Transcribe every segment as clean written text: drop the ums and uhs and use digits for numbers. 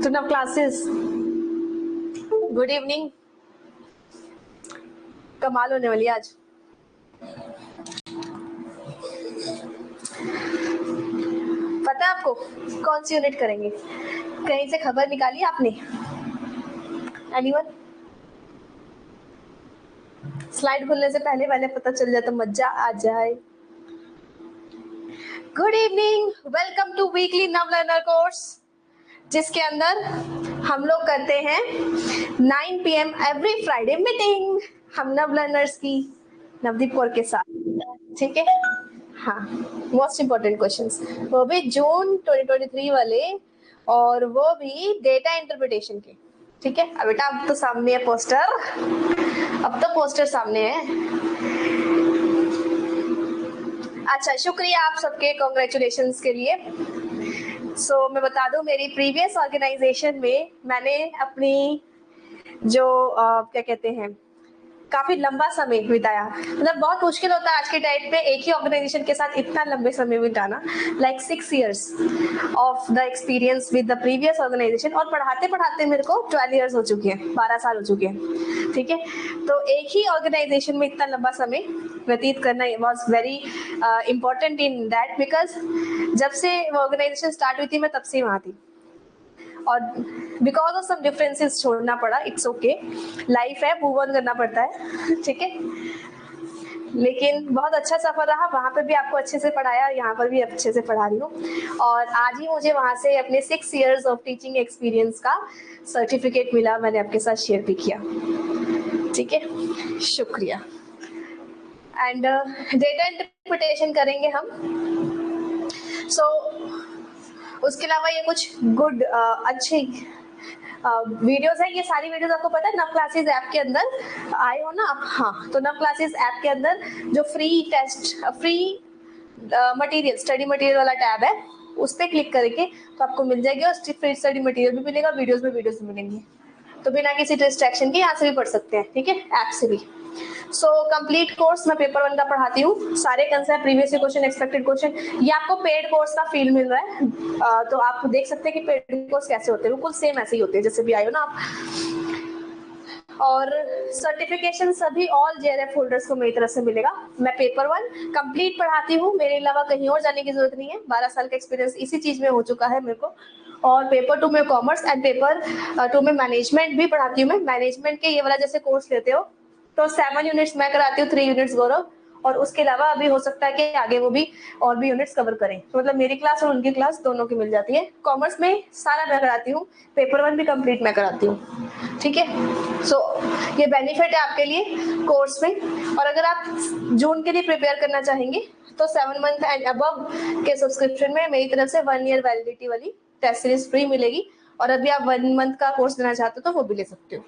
to now classes. Good evening. कमाल होने वाली आज. पता है आपको कौन सी यूनिट करेंगे? कहीं से खबर निकाली आपने? एनीवन? स्लाइड खुलने से पहले पहले पता चल जाए तो मजा आ जाए. Good evening, welcome to weekly नव लर्नर कोर्स, जिसके अंदर हम लोग करते हैं 9 PM एवरी फ्राइडे मीटिंग हम नव लर्नर्स की नवदीप कौर के साथ. ठीक है, हाँ, मोस्ट इम्पोर्टेंट क्वेश्चंस, वो भी जून 2023 वाले, और वो भी डेटा इंटरप्रिटेशन के. ठीक है, अब बेटा अब तो सामने है पोस्टर, अब तो पोस्टर सामने है. अच्छा, शुक्रिया आप सबके कॉन्ग्रेचुलेशंस के लिए. मैं बता दूं, मेरी प्रीवियस ऑर्गेनाइजेशन में मैंने अपनी जो क्या कहते हैं, काफी लंबा समय बिताया. मतलब बहुत मुश्किल होता है आज के टाइम पे एक ही ऑर्गेनाइजेशन के साथ इतना लंबे समय बिताना. Like 6 years of the experience with the previous organisation, और पढ़ाते पढ़ाते मेरे को 12 years हो चुके हैं, 12 साल हो चुके हैं. ठीक है, तो एक ही ऑर्गेनाइजेशन में इतना लंबा समय व्यतीत करना was very important in that, because जब से वो ऑर्गेनाइजेशन स्टार्ट हुई थी मैं तब से वहाँ थी, और बिकॉज ऑफ सम डिफरेंसेस छोड़ना पड़ा. इट्स ओके, लाइफ है, मूव ऑन करना पड़ता है. ठीक है, लेकिन बहुत अच्छा सफर रहा. वहाँ पे भी आपको अच्छे से पढ़ाया, यहाँ पर भी अच्छे से पढ़ा रही हूँ, और आज ही मुझे वहाँ से अपने 6 years ऑफ टीचिंग एक्सपीरियंस का सर्टिफिकेट मिला. मैंने आपके साथ शेयर भी किया. ठीक है, शुक्रिया. एंड डेटा इंटरप्रिटेशन करेंगे हम. उसके अलावा ये कुछ गुड अच्छी वीडियोस है. ये सारी वीडियोस आपको पता है नव क्लासेस ऐप के अंदर आए हो ना आप? हाँ, तो नव क्लासेस ऐप के अंदर जो free test, free material, study material वाला टैब है, उस पर क्लिक करके तो आपको मिल जाएगी, और फ्री स्टडी मटेरियल भी मिलेगा, वीडियोस भी मिलेंगी. तो बिना किसी डिस्ट्रैक्शन के यहाँ से भी पढ़ सकते हैं. ठीक है, ऐप से भी. कंप्लीट कोर्स मैं पेपर 1 का पढ़ाती हूँ. सारे concept, previous question, expected question, ये आपको पेड कोर्स का फील मिल रहा है. तो आप देख सकते हैं कि पेड कोर्स कैसे होते हैं. बिल्कुल सेम ऐसे ही होते हैं जैसे भी आए हो ना आप. और सर्टिफिकेशन सभी ऑल JRF होल्डर्स को मेरी तरफ से मिलेगा. मैं पेपर 1 कंप्लीट पढ़ाती हूँ, मेरे अलावा कहीं और जाने की जरूरत नहीं है. 12 साल का एक्सपीरियंस इसी चीज में हो चुका है मेरे को. और पेपर 2 में कॉमर्स एंड पेपर 2 में मैनेजमेंट भी पढ़ाती हूँ मैं. मैनेजमेंट के ये वाला जैसे कोर्स लेते हो तो 7 यूनिट्स मैं कराती हूँ, 3 यूनिट्स गौरव, और उसके अलावा अभी हो सकता है कि आगे वो भी और भी यूनिट्स कवर करें. तो मतलब मेरी क्लास और उनकी क्लास दोनों की मिल जाती है. कॉमर्स में सारा मैं कराती हूँ, पेपर 1 भी कंप्लीट मैं कराती हूँ. ठीक है, ये बेनिफिट है आपके लिए कोर्स में. और अगर आप जून के लिए प्रिपेयर करना चाहेंगे तो 7 month एंड अबव के सब्सक्रिप्शन में मेरी तरफ से 1 year वैलिडिटी वाली टेस्ट सीरीज फ्री मिलेगी. और अभी आप 1 month का कोर्स लेना चाहते हो तो वो भी ले सकते हो.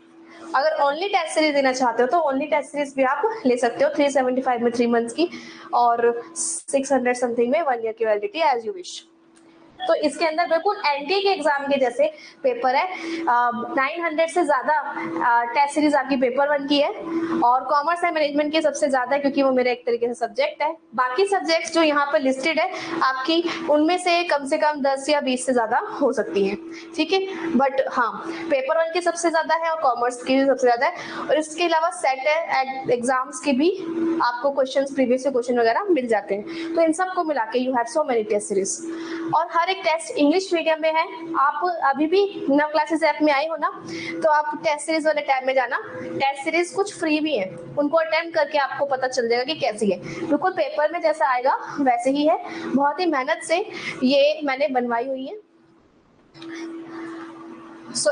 अगर ओनली टेस्ट सीरीज देना चाहते हो तो ओनली टेस्ट सीरीज भी आप ले सकते हो, 375 में 3 months की, और 600 समथिंग में 1 year की वैलिडिटी, एज यू विश. तो इसके अंदर बिल्कुल एनटी के एग्जाम के जैसे पेपर है. 900 से ज्यादा टेस्ट सीरीज आपकी पेपर 1 की है, और कॉमर्स एंड मैनेजमेंट की सबसे ज्यादा, क्योंकि वो मेरा एक तरीके से सब्जेक्ट है. बाकी सब्जेक्ट्स जो यहाँ पर लिस्टेड है आपकी, उनमें से कम 10 या 20 से ज्यादा हो सकती है. ठीक है, बट हाँ, पेपर 1 की सबसे ज्यादा है और कॉमर्स की भी सबसे ज्यादा है. और इसके अलावा सेट है एग्जाम्स के भी आपको क्वेश्चन, प्रीवियस क्वेश्चन वगैरह मिल जाते हैं. तो इन सबको मिला के you have so many test series. और हर एक टेस्ट इंग्लिश मीडियम में है. आप अभी भी नव क्लासेस ऐप में आए हो ना, तो आप टेस्ट सीरीज वाले टैब में जाना. टेस्ट सीरीज कुछ फ्री भी है, उनको अटेम्प्ट करके आपको पता चल जाएगा कि कैसी है. बिल्कुल पेपर में जैसा आएगा वैसे ही है. बहुत ही मेहनत से ये मैंने बनवाई हुई है.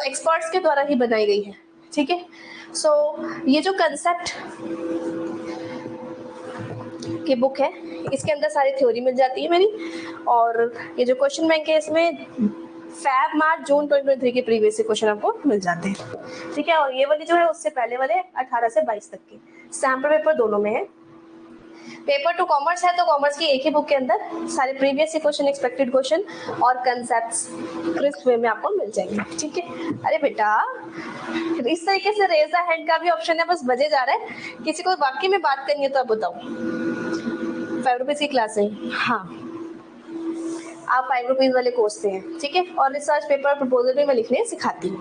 एक्सपर्ट्स के द्वारा ही बनाई गई है. ठीक है, ये जो कंसेप्ट की बुक है, इसके अंदर सारी थ्योरी मिल जाती है मेरी. और ये जो क्वेश्चन बैंक है, इसमें फैब मार्च जून 2023 के प्रीवियस क्वेश्चन आपको मिल जाते हैं. ठीक है, और ये वाली जो है उससे पहले वाले 18 से 22 तक के सैम्पल पेपर दोनों में है. पेपर 2 कॉमर्स है, तो कॉमर्स की एक ही बुक के अंदर सारे प्रीवियस क्वेश्चन, एक्सपेक्टेड क्वेश्चन और कंसेप्ट्स क्रिस्प वे में आपको मिल जाएंगे. ठीक है, अरे बेटा इस तरीके से रेज द हैंड का भी ऑप्शन है, बस बजे जा रहा है. किसी को वाकई में बात करनी है तो आप बताओ. 5 रुपीज की क्लास है. हाँ, आप 5 रुपीज वाले कोर्स से हैं, ठीक है। और रिसर्च पेपर प्रपोजल भी मैं लिखने सिखाती हूँ।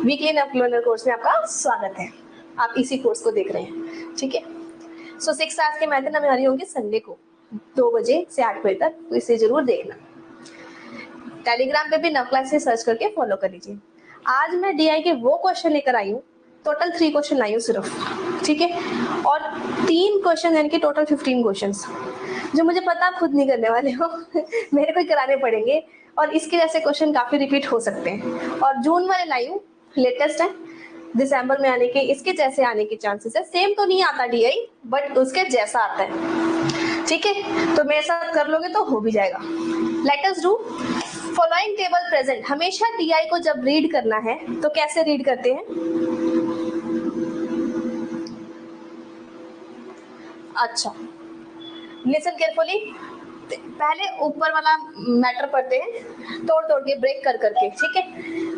वीकली लर्नर कोर्स में आपका स्वागत है, आप इसी कोर्स को देख रहे हैं, ठीक है। सो 6 आवर्स के मैथड हमें आ रही होंगी संडे को 2 बजे से 8 बजे तक, तो इसे जरूर देखना। टेलीग्राम पे भी नव क्लास से सर्च करके फॉलो कर लीजिए। आज मैं डीआई के वो क्वेश्चन लेकर आई हूँ, टोटल 3 क्वेश्चन लाई हूँ सिर्फ, ठीक है। और 3 क्वेश्चन यानी कि टोटल 15 क्वेश्चन, जो मुझे पता आप खुद नहीं करने वाले हो मेरे को ही कराने पड़ेंगे, और इसके जैसे क्वेश्चन काफी रिपीट हो सकते हैं। और जून वाले लाई हूँ, लेटेस्ट है, दिसंबर में आने के, इसके जैसे आने के चांसेस है। सेम तो नहीं आता डीआई, बट उसके जैसा आता है, ठीक है। तो मेरे साथ कर लोगे तो हो भी जाएगा। Let us do following table present. हमेशा डीआई को जब रीड करना है तो कैसे रीड करते हैं? अच्छा, लिसन केयरफुली। पहले ऊपर वाला मैटर पढ़ते हैं, तोड़ तोड़ के, ब्रेक कर करके, ठीक है।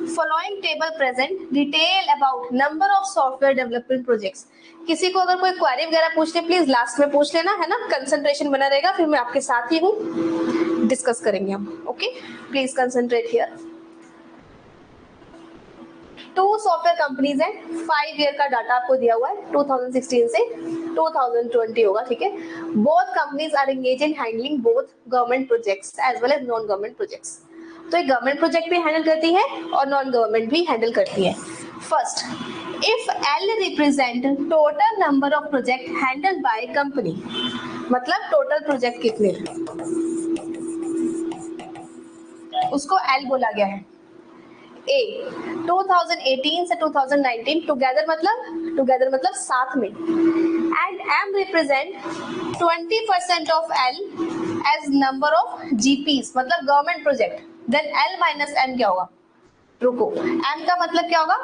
Following table present detail about number of software development projects. किसी को अगर कोई क्वेरी वगैरह पूछनी, प्लीज लास्ट में पूछ लेना, है ना, कंसंट्रेशन बना रहेगा, फिर मैं आपके साथ ही हूँ, डिस्कस करेंगे हम, okay. Please concentrate here. 2 software companies हैं, 5 ईयर का डाटा आपको दिया हुआ है, 2016 से 2020 होगा, ठीक है। Both companies are engage in handling both government projects as well as non government projects. तो एक गवर्नमेंट प्रोजेक्ट भी हैंडल करती है और नॉन गवर्नमेंट भी हैंडल करती है। First, if L represent total number of project handled by company, मतलब टोटल प्रोजेक्ट कितने हैं उसको एल बोला गया है। ए 2018 से 2019 टुगेदर मतलब साथ में, and M represent 20% of L as number of GPs, मतलब government project, then L minus M क्या होगा? रुको, एम का मतलब क्या होगा?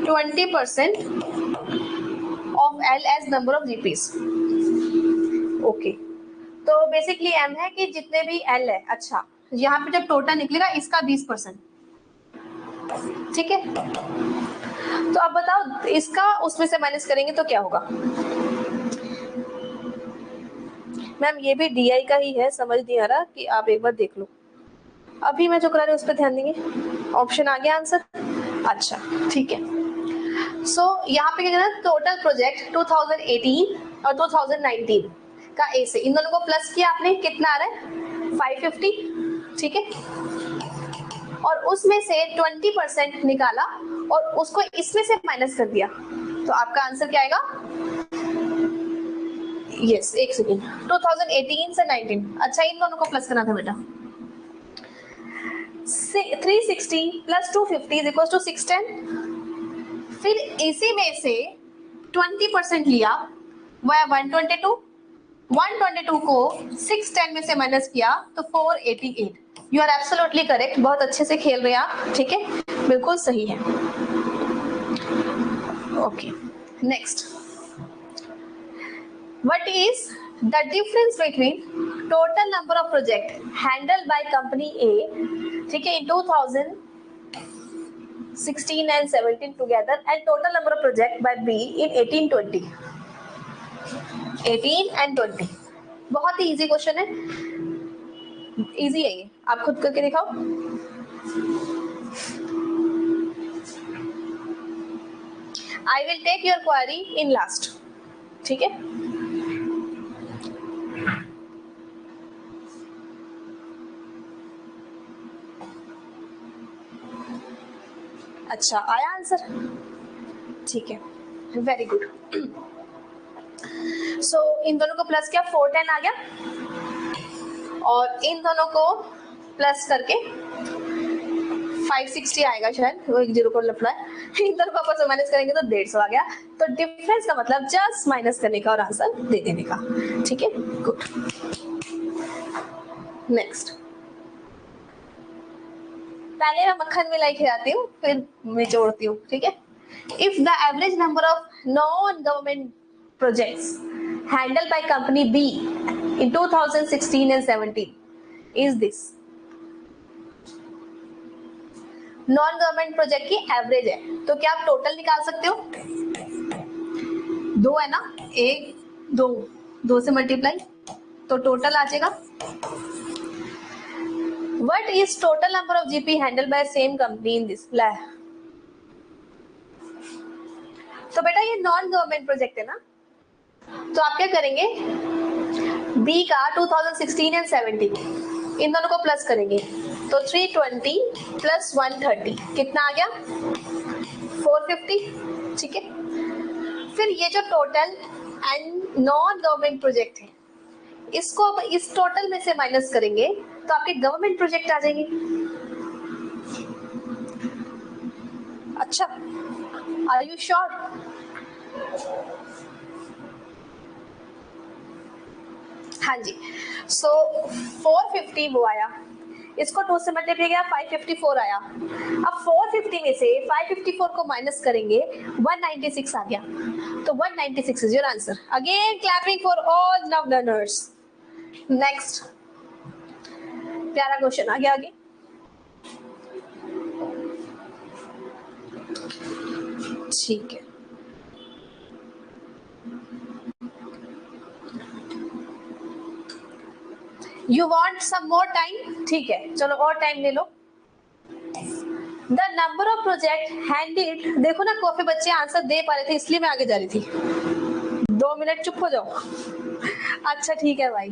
20% of L as number of GPs, okay. तो बेसिकली एम है कि जितने भी एल है, अच्छा, यहाँ पे जब टोटल निकलेगा इसका 20%, ठीक है। तो अब बताओ इसका उसमें से माइनस करेंगे तो क्या होगा? मैम ये भी डीआई का ही है, समझ नहीं आ रहा कि आप एक बार देख लो। अभी मैं जो करा रही हूँ उस पर ध्यान देंगे। ऑप्शन आ गया आंसर, अच्छा ठीक है। सो यहाँ पे क्या करना, टोटल प्रोजेक्ट 2018 और 2019 का ए से इन दोनों को प्लस किया आपने, कितना आ रहा है? 550, ठीक है। और उसमें से 20% निकाला और उसको इसमें से माइनस कर दिया, तो आपका आंसर क्या आएगा? यस, एक सेकेंड, 2018 से 19, अच्छा इन दोनों को प्लस करना था बेटा। 360 प्लस 250 इज इक्वल टू 610। फिर इसी में से 20% लिया, वह 122 को 610 में से माइनस किया तो 488। यू आर एब्सोल्युटली करेक्ट, बहुत अच्छे से खेल रहे हैं आप, ठीक है, बिल्कुल सही है। Okay, next, what is the difference between total number of project handled by company A, ठीक है, इन 2016 and 17 together, and total number of project by B in 18 and 20। बहुत ही इजी क्वेश्चन है, इजी है ये, आप खुद करके दिखाओ। I will take your query in last, ठीक है। अच्छा आया आंसर, ठीक है, वेरी गुड। सो इन दोनों को प्लस किया, 410 आ गया, और इन दोनों को प्लस करके 560 आएगा शायद, वो एक जीरो को लपड़ा है, इन दोनों को आपस में माइनस करेंगे तो 150 आ गया। तो डिफरेंस का मतलब जस्ट माइनस करने का और आंसर दे देने का, ठीक है, गुड। नेक्स्ट, पहले मैं मक्खन मिलाई खिलाती हूँ फिर निचोड़ती हूँ, ठीक है। If the average number of non government projects handled by company be in 2016 and 17 is this. Non government project की एवरेज है, तो क्या आप टोटल निकाल सकते हो? 2 है ना, 1 2 2 से मल्टीप्लाई तो टोटल आ जाएगा what is total number of GP handle bye same company in this. तो बेटा ये नॉन गवर्नमेंट प्रोजेक्ट है ना, तो आप क्या करेंगे, बी का 2016 एंड 17 इन दोनों को प्लस करेंगे, तो 320 प्लस 130 कितना आ गया 450, ठीक है। फिर ये जो total and non government project है, इसको अब इस टोटल में से माइनस करेंगे तो आपके गवर्नमेंट प्रोजेक्ट आ जाएंगे। अच्छा, आर यू श्योर? हाँ जी, सो 450 वो आया, इसको 2 से मल्टीप्लाई किया 554 आया। अब 450 में से 554 को माइनस करेंगे 196 आ गया, तो 196 is your answer. Again clapping for all now learners. Next प्यारा क्वेश्चन आ गया आगे। ठीक है, you want some more time, ठीक है चलो और टाइम ले लो। The number of project handed, देखो ना काफी बच्चे आंसर दे पा रहे थे इसलिए मैं आगे जा रही थी। 2 मिनट चुप हो जाओ। अच्छा ठीक है भाई,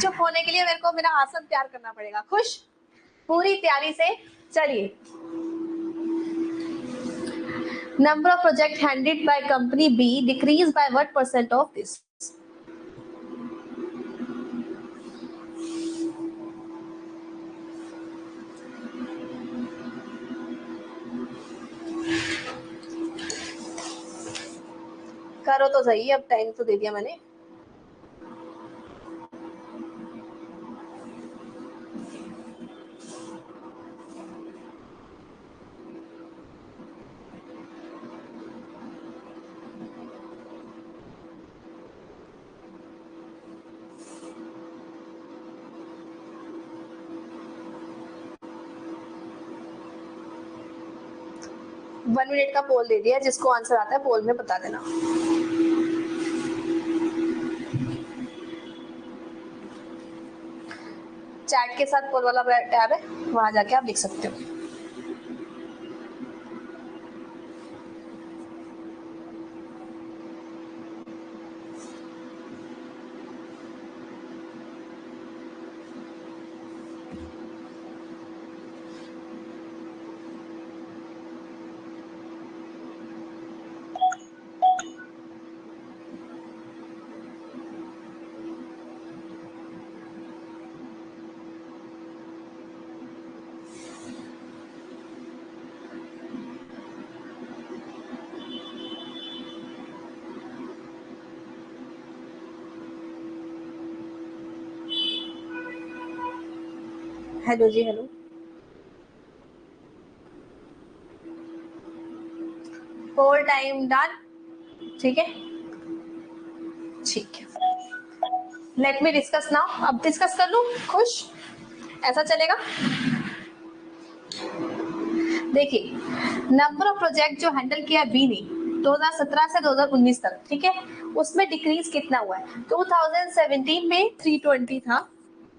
चुप होने के लिए मेरे को मेरा आसन तैयार करना पड़ेगा। खुश, पूरी तैयारी से चलिए। Number of project handed by company be decrease by what percent of this. करो तो सही, अब टाइम तो दे दिया मैंने। वन मिनट का पोल दे दिया, जिसको आंसर आता है पोल में बता देना। चैट के साथ पोल वाला टैब है, वहां जाके आप लिख सकते हो। हेलो जी, हेलो। पोल टाइम डन, ठीक है ठीक है। लेट मी डिस्कस नाउ, अब डिस्कस कर लूं, खुश, ऐसा चलेगा। देखिए, नंबर ऑफ प्रोजेक्ट जो हैंडल किया बी ने 2017 से 2019 तक, ठीक है, उसमें डिक्रीज कितना हुआ है। 2017 में 320 था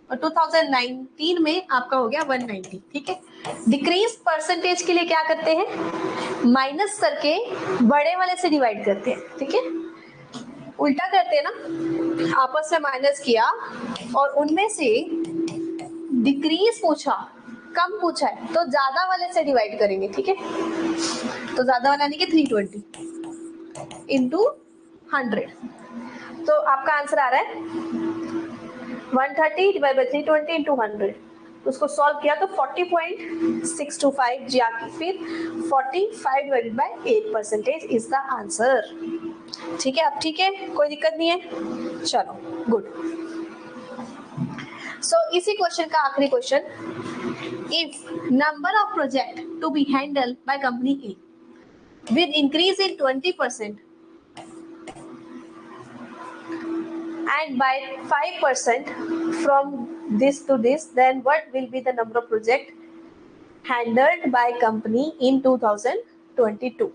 और 2019 में आपका हो गया 190, ठीक है। डिक्रीज परसेंटेज के लिए क्या करते हैं, माइनस करके बड़े वाले से डिवाइड करते हैं, ठीक है। उल्टा करते हैं ना, आपस में माइनस किया और उनमें से डिक्रीज पूछा, कम पूछा है तो ज्यादा वाले से डिवाइड करेंगे, ठीक है। तो ज्यादा वाला यानी कि 320 इंटू 100, तो आपका आंसर आ रहा है 130 डिवाइड बाई 320 इंटू 100। उसको सॉल्व किया तो 40.625 जी आती, फिर 45 divided by 8% is the answer. ठीक है, अब ठीक है, कोई दिक्कत नहीं है, चलो गुड। सो इसी क्वेश्चन का आखिरी question, if number of project to be handle by company a with increase in 20% and by 5% from this to this, then what will be the number of project handled by company in 2022?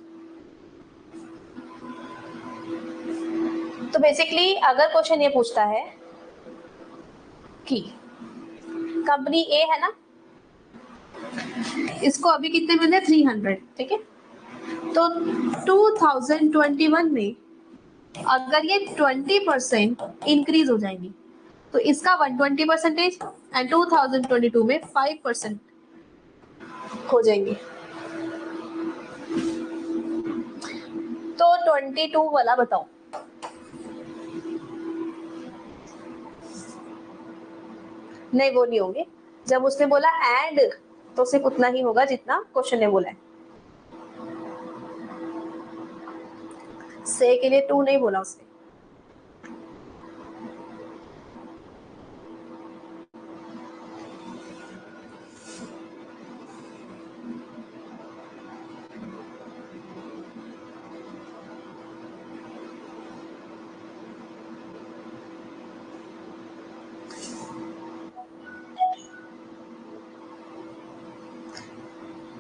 तो basically अगर question ये पूछता है कि company ए है ना, इसको अभी कितने मिले 300, ठीक है। तो 2021 में अगर ये 20% इंक्रीज हो जाएंगी तो इसका 120% एंड 2022 में 5% हो जाएंगे। तो 22 वाला बताओ। नहीं वो नहीं होंगे, जब उसने बोला एंड तो सिर्फ उतना ही होगा जितना क्वेश्चन ने बोला है। से के लिए 2 नहीं बोला उसने।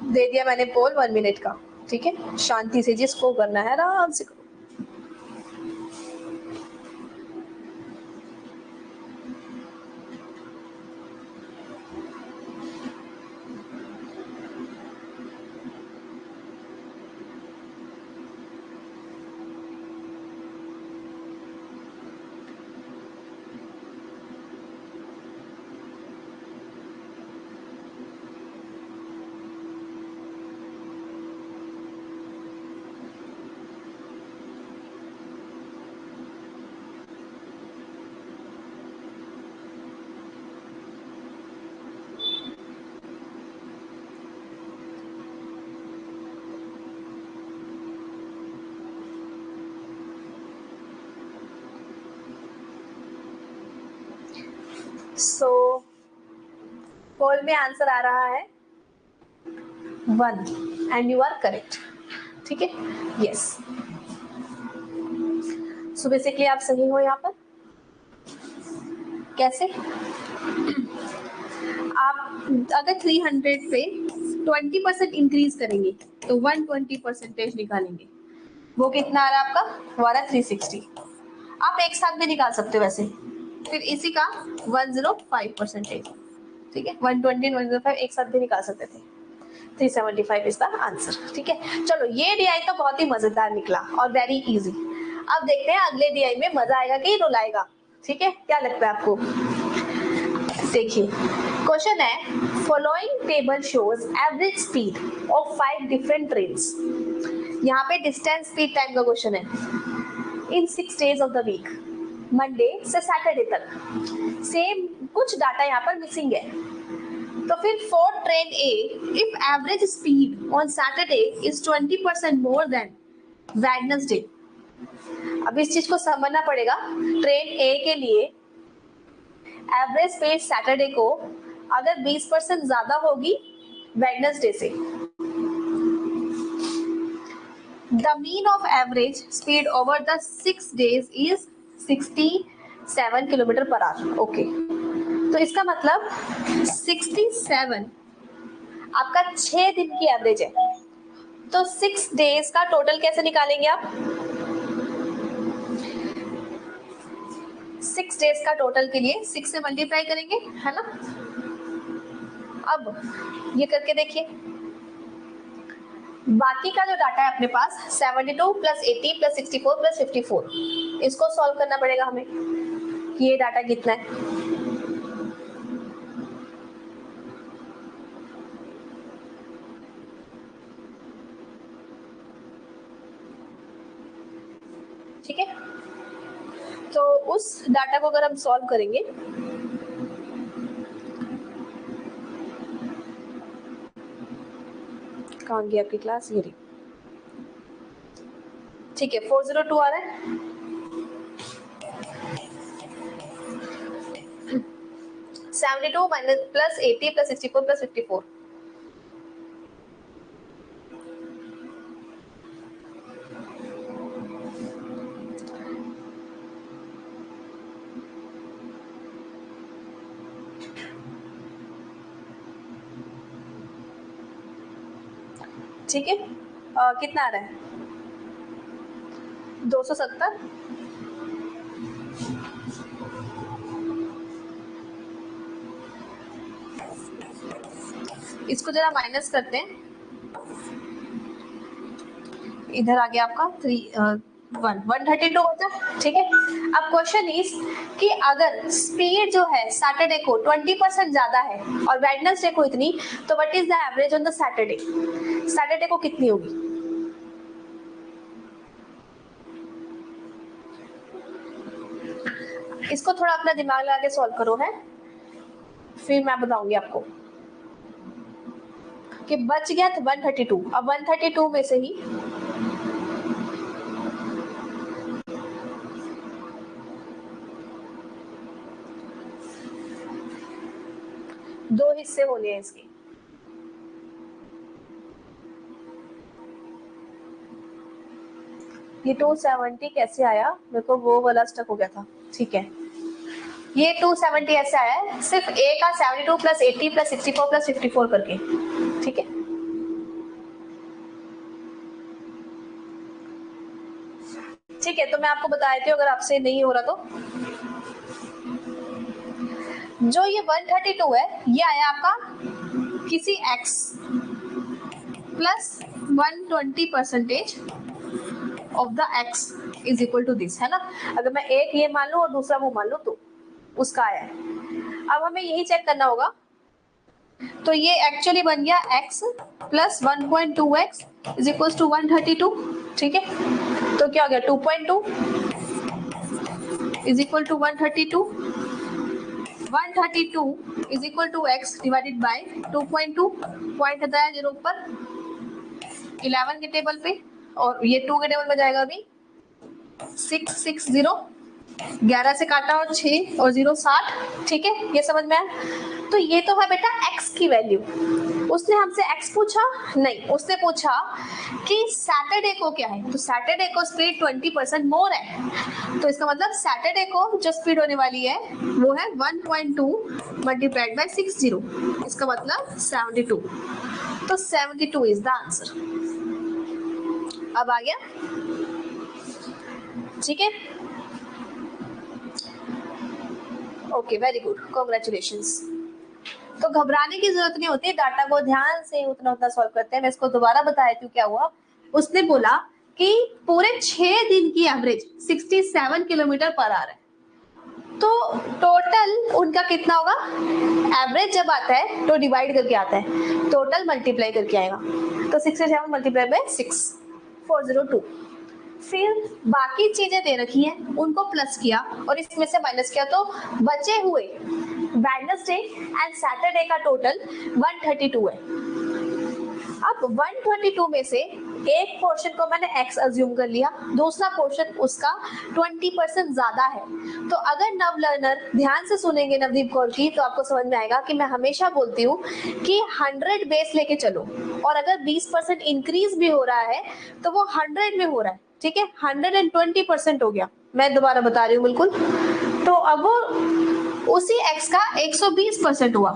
दे दिया मैंने पोल 1 मिनट का, ठीक है। शांति से जिसको करना है आराम से करो। सो पोल में आंसर आ रहा है 1 एंड यू आर करेक्ट, ठीक है। यस, सो बेसिकली आप सही हो यहाँ पर। कैसे? आप अगर 300 पे 20% इंक्रीज करेंगे तो 120% निकालेंगे, वो कितना आ रहा है आपका? वो आ रहा है 360। आप एक साथ भी निकाल सकते हो वैसे। फिर इसी का 105%, ठीक है। 120 105 एक साथ भी निकाल सकते थे। 375 इज द आंसर, ठीक है। चलो ये डीआई तो बहुत ही मजेदार निकला और वेरी इजी। अब देखते हैं अगले डीआई में मजा आएगा कि रुलाएगा, ठीक है। क्या लगता है आपको? देखिए क्वेश्चन है, following table shows average speed of 5 different trains. यहाँ पे डिस्टेंस स्पीड टाइम का क्वेश्चन है। In 6 days of the week, Monday से सैटरडे तक। सेम कुछ डाटा यहाँ पर मिसिंग है। तो फिर for train a, if average speed on Saturday is 20% more than Wednesday. अब इस चीज को समझना पड़ेगा। ट्रेन ए के लिए एवरेज स्पीड सैटरडे को अगर 20% ज्यादा होगी वेडनेसडे से, the mean of average speed over the 6 days is 67 kilometre per our. Okay, तो इसका मतलब 67 आपका 6 दिन की एवरेज है। तो 6 डेज का टोटल कैसे निकालेंगे आप? 6 डेज का टोटल के लिए 6 से मल्टीप्लाई करेंगे, है ना। अब ये करके देखिए, बाकी का जो डाटा है अपने पास 72 प्लस 80 प्लस 64 प्लस 54, इसको सॉल्व करना पड़ेगा हमें कि ये डाटा कितना है। ठीक है, तो उस डाटा को अगर हम सॉल्व करेंगे कहाँ गई आपकी क्लास? ये रही, ठीक है। 402 आ रहा है। 72 माइनस प्लस 80 प्लस 64 प्लस 54, ठीक है। कितना आ रहा है? 270। इसको जरा माइनस करते हैं, इधर आ गया आपका 132 होता है, ठीक है। अब क्वेश्चन इज कि अगर स्पीड जो है सैटरडे को 20% ज्यादा है और वेडनेसडे को इतनी, तो what is the average on the Saturday, Saturday को कितनी होगी? इसको थोड़ा अपना दिमाग लगा के सॉल्व करो है, फिर मैं बताऊंगी आपको कि बच गया 132। अब 132 में से ही दो हिस्से होने हैं इसके, ये 270 कैसे आया, मेरे को वो वाला स्टक हो गया था, ठीक है। ये 270 ऐसे आया है सिर्फ ए का 72 प्लस 80 प्लस 64 प्लस 54 करके, ठीक है। ठीक है, तो मैं आपको बता देती हूँ अगर आपसे नहीं हो रहा तो। जो ये 132 है ये आया आपका किसी x plus 120% of the x is equal to this, है ना। अगर मैं एक ये मान लूं और दूसरा वो मान लूं तो उसका आया है। अब हमें यही चेक करना होगा, तो ये एक्चुअली बन गया x plus 1.2x is equal to 132, ठीक है। तो क्या हो गया 2.2 is equal to 132, 132 is equal to x divided by 2.2, point आता है 0 पर 11 के टेबल पे, और ये 2 के टेबल में जाएगा अभी 660, 11 से काटा और 6 और 0 60, ठीक है। ये समझ में आया। तो ये तो है बेटा x की वैल्यू। उसने हमसे x पूछा नहीं, उसने पूछा कि सैटरडे को क्या है, तो सैटरडे को स्पीड 20% मोर है, तो इसका मतलब सैटरडे को जो स्पीड होने वाली है वो है 1.2 मल्टीप्लाइड बाय 60, इसका मतलब 72, तो 72 इज द आंसर। अब आ गया, ठीक है। Okay, very good, congratulations. तो घबराने की जरूरत नहीं होती, डाटा को ध्यान से उतना उतना सॉल्व करते हैं। मैं इसको दोबारा बता देती हूँ क्या हुआ। उसने बोला कि पूरे 6 दिन की एवरेज 67 किलोमीटर पर आवर है, तो टोटल उनका कितना होगा, एवरेज जब आता है तो डिवाइड करके आता है, टोटल मल्टीप्लाई करके आएगा, तो 67 मल्टीप्लाई बाय 6 402। फिर बाकी चीजें दे रखी हैं उनको प्लस किया और इसमें से माइनस किया, तो बचे हुए वेडनेसडे एंड सैटरडे का टोटल 132 है। अब 122 में से एक पोर्शन को मैंने x अज्यूम कर लिया, दूसरा पोर्शन उसका 20% ज्यादा है। तो अगर नव लर्नर ध्यान से सुनेंगे नवदीप कौर की, तो आपको समझ में आएगा कि मैं हमेशा बोलती हूँ कि 100 बेस लेके चलो, और अगर 20% इंक्रीज भी हो रहा है तो वो 100 में हो रहा है, ठीक है। 120% हो गया, मैं दोबारा बता रही हूँ बिल्कुल। तो अब उसी x का 120% हुआ,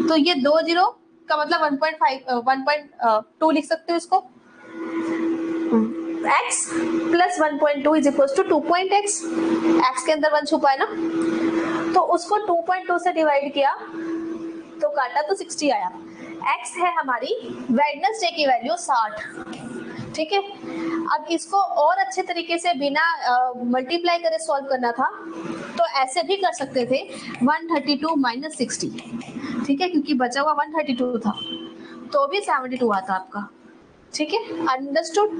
तो ये 2 जीरो का मतलब 1.2 लिख सकते हो इसको, x plus 1.2 is equal to 2.x, x के अंदर 1 छुपा है ना, तो उसको 2.2 से डिवाइड किया तो काटा तो 60 आया। x है हमारी वेडनेसडे की वैल्यू 60, ठीक है। अब इसको और अच्छे तरीके से बिना मल्टीप्लाई करे सॉल्व करना था, तो ऐसे भी कर सकते थे 132 माइनस 60, ठीक है, क्योंकि बचा हुआ 132 था, तो भी 72 आता आपका, ठीक है। अंडरस्टूड।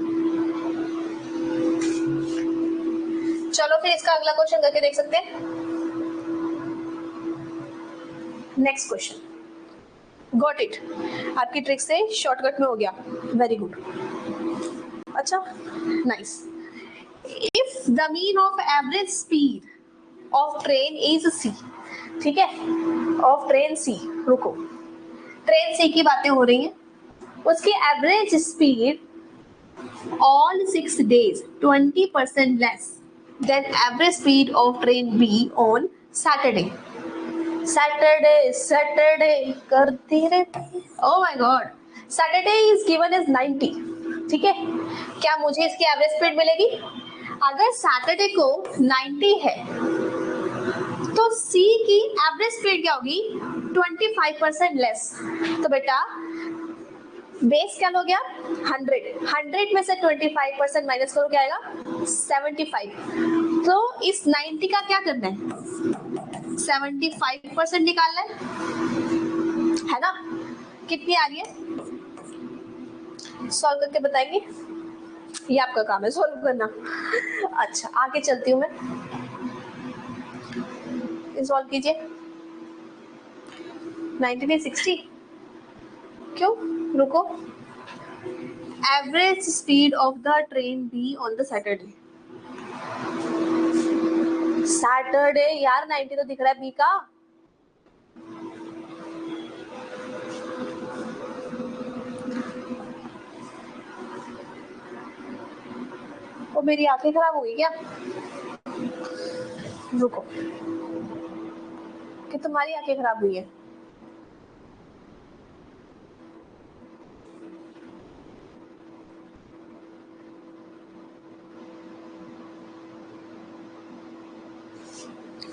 चलो फिर इसका अगला क्वेश्चन करके देख सकते हैं। नेक्स्ट क्वेश्चन, गॉट इट, आपकी ट्रिक से शॉर्टकट में हो गया, वेरी गुड। अच्छा, nice. If the mean of average speed of train is c, ठीक है, ऑफ ट्रेन c, रुको, ट्रेन c की बातें हो रही हैं, उसकी average speed all 6 days 20% less than average speed of train B on Saturday. Saturday करते रहते, oh my god, Saturday is given as 90, ठीक है। क्या मुझे इसकी एवरेज स्पीड मिलेगी? अगर सैटरडे को 90 है तो C की एवरेज स्पीड क्या होगी, 25% लेस। तो बेटा बेस क्या हो गया 100, 100 में से 25% माइनस करो क्या आएगा 75। तो इस 90 का क्या करना है 75% निकालना है ना। कितनी आ रही है सॉल्व करके बताएंगे, ये आपका काम है सॉल्व करना। अच्छा आगे चलती हूँ मैं, सॉल्व कीजिए। 1960 क्यों रुको, average speed of the train be on the Saturday. Saturday यार 90 तो दिख रहा है बी का। वो मेरी आंखें खराब हो गई क्या, रुको कि तुम्हारी आंखें खराब हुई है।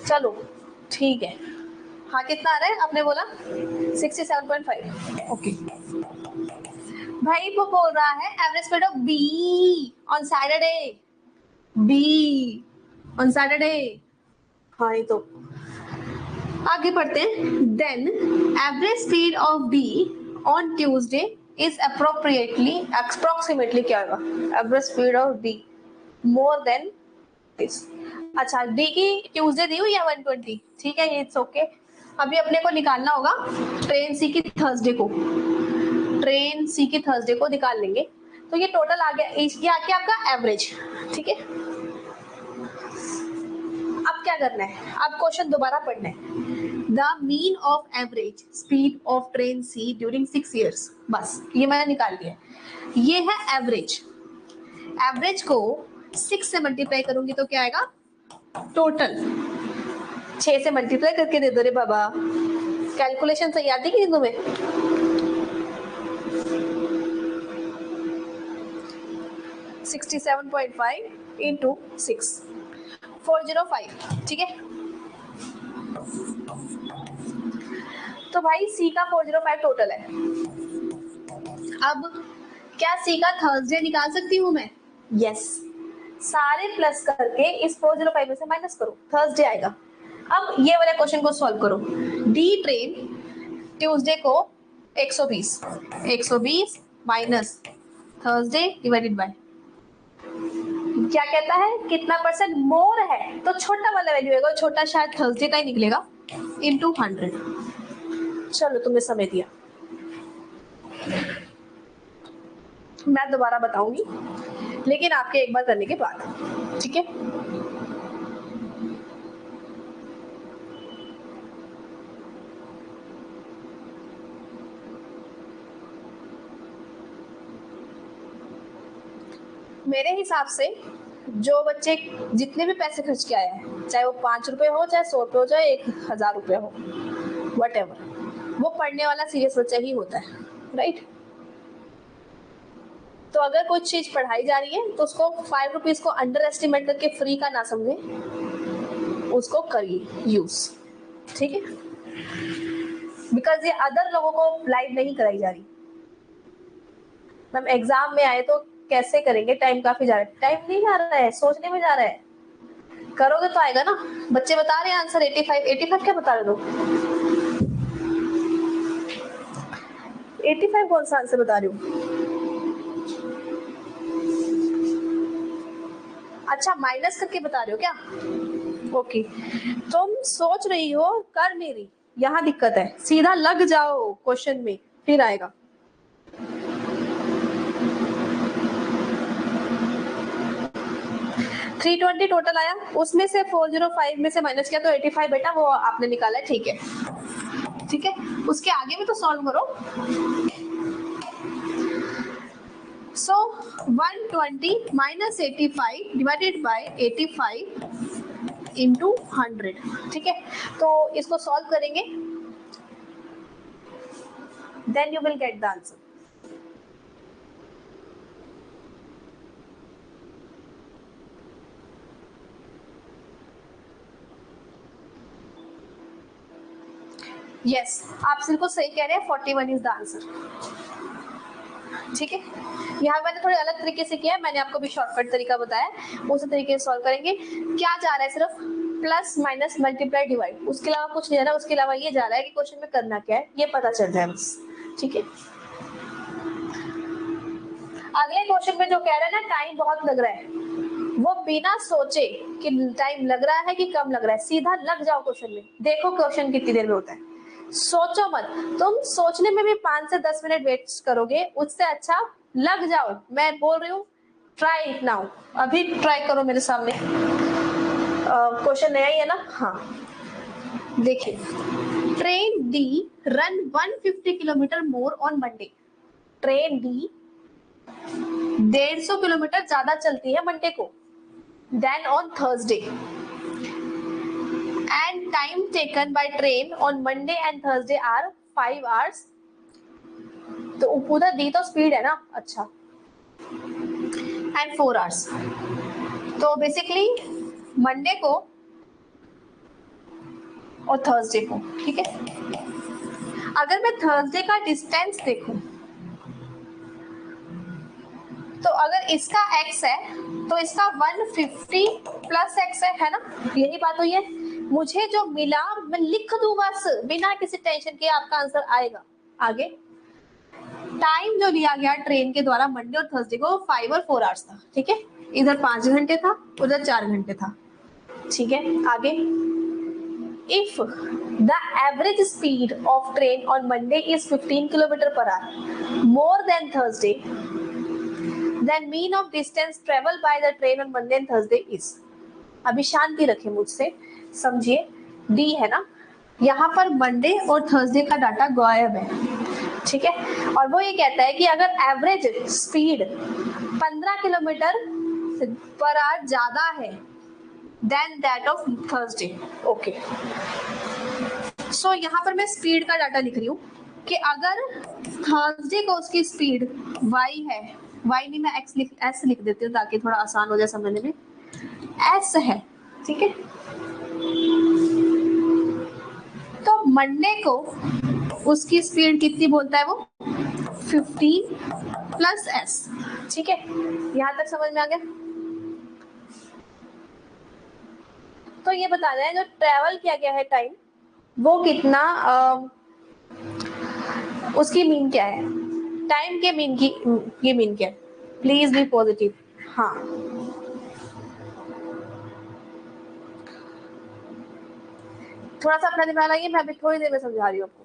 चलो ठीक है, हाँ कितना आ रहा है आपने बोला 67.5। ओके भाई वो बोल रहा है average speed of b on Saturday, b on Saturday. हाँ ये तो आगे बढ़ते हैं। Then average speed of b on Tuesday is approximately क्या होगा average speed of b more than this. अच्छा डी की ट्यूसडे दी हुई है 120, ठीक है ये इट्स ओके। अभी अपने को निकालना होगा ट्रेन सी की थर्सडे को, ट्रेन सी की थर्सडे को निकाल लेंगे। तो ये टोटल आ गया, ये आ गया आपका एवरेज, ठीक है। अब क्या करना है, अब क्वेश्चन दोबारा पढ़ना है। The mean of average speed of train c during 6 years, बस ये मैंने निकाल लिया। ये है एवरेज, एवरेज को 6 से मल्टीप्लाई करूंगी तो क्या आएगा टोटल। 6 से मल्टीप्लाई करके दे दो रे बाबा, कैलकुलेशन सही आती कि तुम्हें। $67.5 into 6 405, ठीक है। तो भाई सी का 405 टोटल है। अब क्या सी का थर्सडे निकाल सकती हूँ मैं, यस सारे प्लस करके इस 405 में से माइनस करो थर्सडे आएगा। अब ये वाले क्वेश्चन को सॉल्व करो। डी ट्रेन ट्यूसडे को 120 माइनस थर्सडे डिवाइडेड बाय क्या कहता है कितना परसेंट मोर है, तो छोटा वाला वैल्यू आएगा, छोटा शायद थर्सडे का ही निकलेगा इनटू 100। चलो तुमने समय दिया, मैं दोबारा बताऊंगी लेकिन आपके एक बार करने के बाद, ठीक है। मेरे हिसाब से जो बच्चे जितने भी पैसे खर्च के आए हैं, चाहे वो 5 रुपए हो, चाहे 100 रुपए हो, चाहे 1000 रुपए हो, वट वो पढ़ने वाला सीरियस बच्चा ही होता है, राइट। तो अगर कुछ चीज पढ़ाई जा रही है तो उसको 5 रुपीज को अंडर एस्टिमेट करके फ्री का ना समझे, उसको करिए यूज, ठीक है। बिकॉज ये अदर लोगों को लाइव नहीं कराई जा रही। मैम एग्जाम में आए तो कैसे करेंगे, टाइम काफी जा रहा है, टाइम नहीं जा रहा है सोचने में जा रहा है, करोगे तो आएगा ना। बच्चे बता रहे हैं आंसर 85 क्या बता रहे हो, 85 कौन सा आंसर बता रही हूँ। अच्छा माइनस करके बता रहे हो क्या, ओके। तुम सोच रही हो कर मेरी, यहाँ दिक्कत है, सीधा लग जाओ क्वेश्चन में फिर आएगा। $320 टोटल आया, उसमें से 405 में से माइनस किया तो 85 बेटा वो आपने निकाला है, ठीक है ठीक है। उसके आगे भी तो सॉल्व करो। So 120 minus 85 divided by 85 into 100, ठीक है। तो इसको सॉल्व करेंगे, then you will get the answer. Yes, आप बिल्कुल सही कह रहे हैं, 41 इज द आंसर। ठीक है, यहाँ मैंने थोड़े अलग तरीके से किया है, मैंने आपको भी शॉर्टकट तरीका बताया, उसी तरीके से सॉल्व करेंगे। क्या जा रहा है, सिर्फ प्लस माइनस मल्टीप्लाई डिवाइड, उसके अलावा कुछ नहीं जा रहा। उसके अलावा ये जा रहा है कि क्वेश्चन में करना क्या है, ये पता चल जाए बस। ठीक है, अगले क्वेश्चन में जो कह रहा है ना टाइम बहुत लग रहा है, वो बिना सोचे कि टाइम लग रहा है कि कम लग रहा है, सीधा लग जाओ क्वेश्चन में, देखो क्वेश्चन कितनी देर में होता है, सोचो मत। तुम सोचने में भी 5 से 10 मिनट वेस्ट करोगे, उससे अच्छा लग जाओ। मैं बोल रही हूँ, ट्राई इट नाउ, अभी ट्राई करो मेरे सामने। क्वेश्चन नया ही है ना? हाँ, देखिए, train D run 150 kilometre more on Monday. Train D 150 kilometre ज्यादा चलती है मंडे को then on Thursday, and time taken by train on Monday and Thursday are 5 hours. तो उधर दी तो स्पीड है ना, अच्छा, एंड 4 आवर्स। तो बेसिकली मंडे को और थर्सडे को, ठीक है। अगर मैं थर्सडे का डिस्टेंस देखूं, तो अगर इसका x है तो इसका 150 प्लस x है ना, यही बात हुई है। मुझे जो मिला मैं लिख दूं बस, बिना किसी टेंशन के आपका आंसर आएगा। आगे टाइम जो लिया गया ट्रेन के द्वारा मंडे और थर्सडे को 5 और 4 आवर्स था, ठीक है। इधर 5 घंटे था, उधर 4 घंटे था, ठीक है। आगे, if the average speed of train on Monday is 15 km per hour more than Thursday, then mean of distance traveled by the train on Monday and Thursday is। अभी शांति रखें, मुझसे समझिए, डी है ना, यहाँ पर मंडे और थर्सडे का डाटा गायब है, ठीक है। और वो ये कहता है कि अगर average speed 15 kilometre per hour ज्यादा है then that of Thursday, okay. So यहाँ पर मैं स्पीड का डाटा लिख रही हूँ कि अगर थर्सडे को उसकी स्पीड y है, y नहीं मैं s लिख देती हूँ ताकि थोड़ा आसान हो जाए समझने में, s है, ठीक है। तो मंडे को उसकी स्पीड कितनी बोलता है वो, 15 प्लस s, ठीक है। यहाँ तक समझ में आ गया? तो ये बताना है जो ट्रेवल किया गया है टाइम, वो कितना, उसकी मीन क्या है, टाइम के मीन की, ये मीन क्या है। Please be positive. हाँ, थोड़ा सा अपना दिमाग लगाइए, मैं अभी थोड़ी देर में समझा रही हूँ आपको।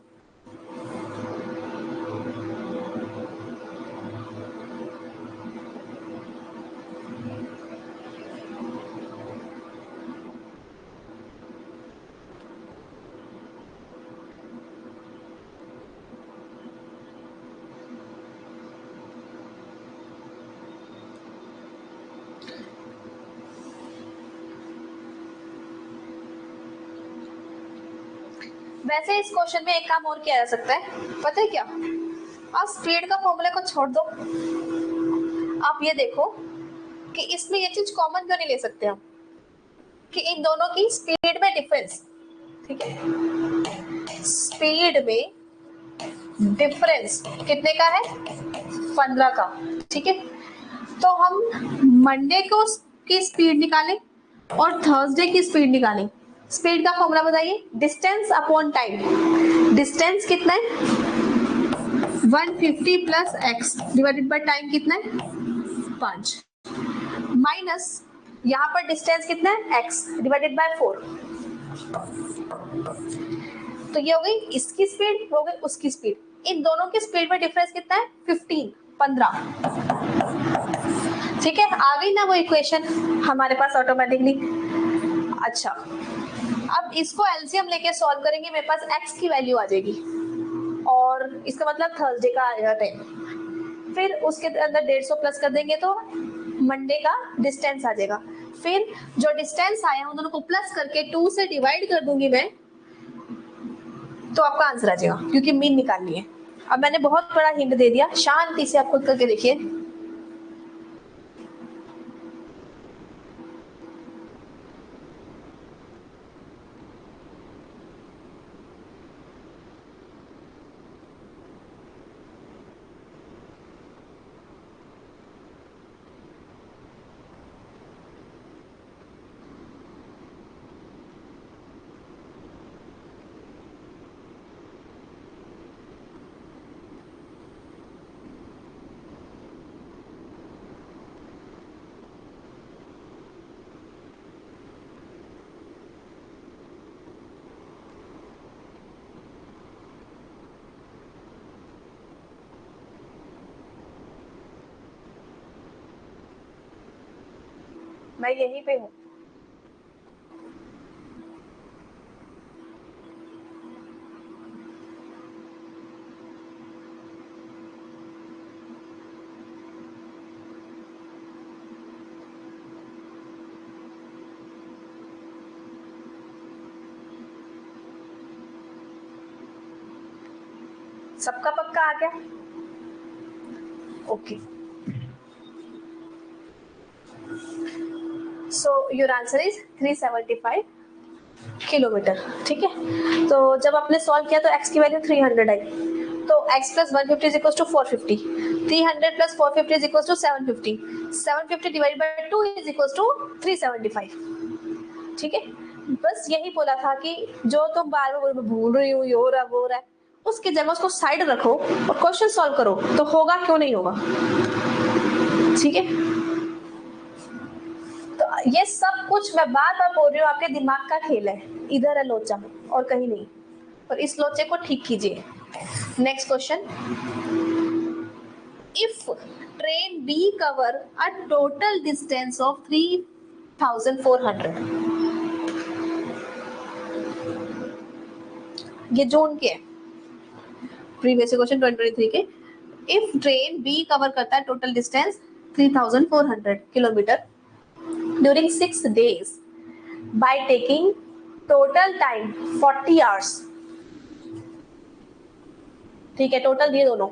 वैसे इस क्वेश्चन में एक काम और किया जा सकता है, पता है क्या? आप स्पीड का फॉर्मूला को छोड़ दो, आप ये देखो कि इसमें ये चीज कॉमन क्यों नहीं ले सकते हम, कि इन दोनों की स्पीड में डिफरेंस, ठीक है, स्पीड में डिफरेंस कितने का है, 15 का, ठीक है। तो हम मंडे को की स्पीड निकालें और थर्सडे की स्पीड निकालें। स्पीड का फॉर्मूला बताइए, डिस्टेंस अपॉन टाइम। डिस्टेंस कितना है, 150 plus x divided by time कितना है, 5, माइनस यहाँ पर डिस्टेंस कितना है, x डिवाइडेड बाय 4। तो ये हो गई इसकी स्पीड, हो गई उसकी स्पीड, इन दोनों की स्पीड में डिफरेंस कितना है, 15। ठीक है, आ गई ना वो इक्वेशन हमारे पास ऑटोमेटिकली। अच्छा, अब इसको एलसीएम लेके सॉल्व करेंगे, मेरे पास x की वैल्यू आ जाएगी और इसका मतलब थर्सडे का आएगा टाइम, फिर उसके अंदर 150 प्लस कर देंगे तो मंडे का डिस्टेंस आ जाएगा, फिर जो डिस्टेंस आया उन दोनों को प्लस करके 2 से डिवाइड कर दूंगी मैं, तो आपका आंसर आ जाएगा, क्योंकि मीन निकालनी है। अब मैंने बहुत बड़ा हिंट दे दिया, शांति से आप खुद करके देखिए। मैं यहीं पे हूँ। सबका पक्का आ गया? Okay, so your answer is 375 kilometre. ठीक है, तो जब आपने सॉल्व किया तो x की वैल्यू 300 आई, तो x plus 150 is equal to 450, 300 plus 450 is equal to 750, 750 divide by 2 is equal to 375। ठीक है, बस यही बोला था कि जो तुम बार बार भूल रही हो, ये हो रहा वो रहा है, उसकी जगह उसको साइड रखो और क्वेश्चन सॉल्व करो, तो होगा क्यों नहीं होगा। ठीक है, तो ये सब कुछ मैं बार बार बोल रही हूँ, आपके दिमाग का खेल है, इधर है लोचा और कहीं नहीं, और इस लोचे को ठीक कीजिए। Next question, if train B cover a total distance of 3400, ये जोन के है, प्रीवियस क्वेश्चन 2023 के, इफ ट्रेन बी कवर करता है total distance 3400 kilometre during 6 days by taking total time 40 hours। ठीक है, टोटल दिए दोनों,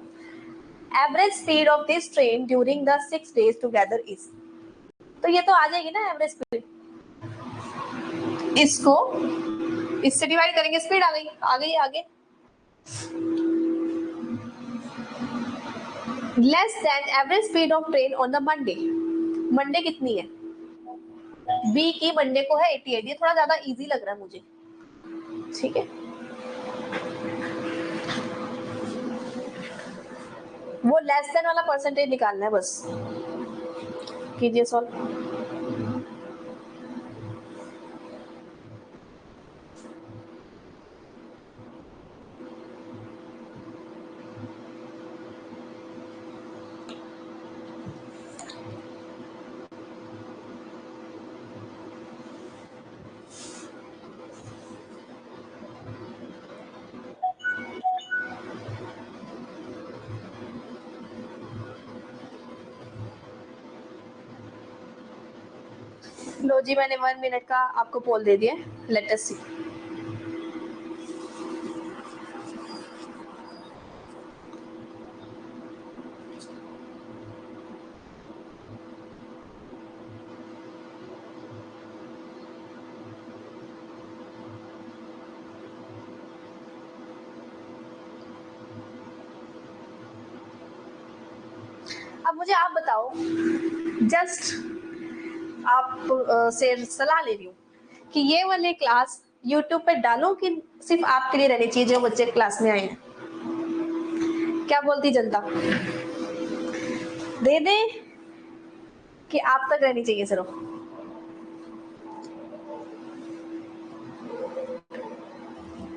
average speed of this train during the 6 days together is, तो ये तो आ जाएगी ना एवरेज स्पीड, इसको इससे डिवाइड करेंगे, स्पीड आ गई आगे, less than average speed of train on the Monday, Monday कितनी है, बी की मंडे को है 88, ये थोड़ा ज्यादा इजी लग रहा है मुझे। ठीक है, वो लेस देन वाला परसेंटेज निकालना है, बस कीजिए सॉल्व। लो जी, मैंने 1 मिनट का आपको पोल दे दिया, लेट अस सी। अब मुझे आप बताओ, जस्ट आप से सलाह ले रही हूँ कि ये वाले क्लास YouTube पे डालो कि सिर्फ आपके लिए रहनी चाहिए जो बच्चे क्लास में आए हैं, क्या बोलती जनता, दे दे कि आप तक रहनी चाहिए सिर्फ?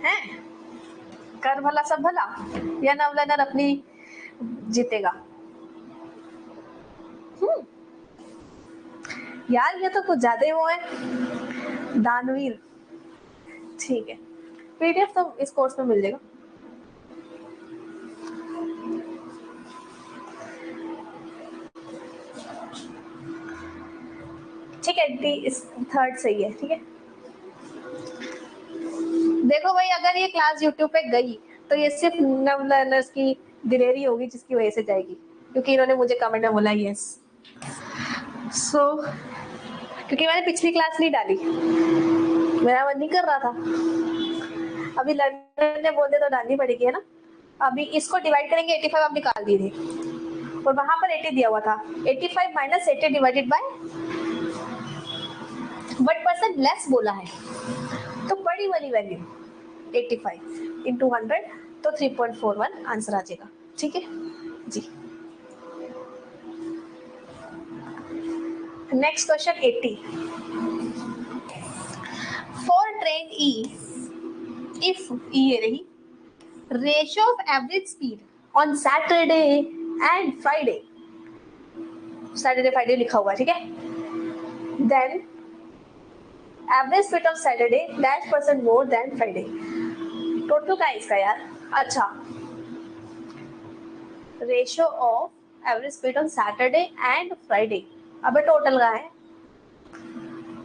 हैं, कर भला सब भला, या नवला नर अपनी जीतेगा। यार ये तो कुछ ज्यादा ही वो है, दानवीर। ठीक है, पीडीएफ तो इस कोर्स में मिल जाएगा। ठीक है, थर्ड सही है। ठीक है, देखो भाई, अगर ये क्लास यूट्यूब पे गई तो ये सिर्फ नव लर्नर्स की दिलेरी होगी जिसकी वजह से जाएगी, क्योंकि इन्होंने मुझे कमेंट में बोला यस। सो क्योंकि मैंने पिछली क्लास नहीं डाली, मेरा मन नहीं कर रहा था, अभी लर्नर ने बोल दिया तो डालनी पड़ेगी, है ना। अभी इसको डिवाइड करेंगे, 85 आप निकाल दिए थे और वहां पर 80 दिया हुआ था, 85 माइनस 80 डिवाइडेड बाय 1% लेस बोला है, तो बड़ी वाली वैल्यू 85 इंटू 100, तो 3.41 आंसर आ जाएगा। ठीक है जी। Next question 80, for train E, if E ये रही, ratio of average speed on Saturday and Friday, Saturday Friday लिखा हुआ है, ठीक है, then average speed of Saturday -% more than Friday. Total का इसका यार, अच्छा ratio of average speed on Saturday and Friday. अबे टोटल का है,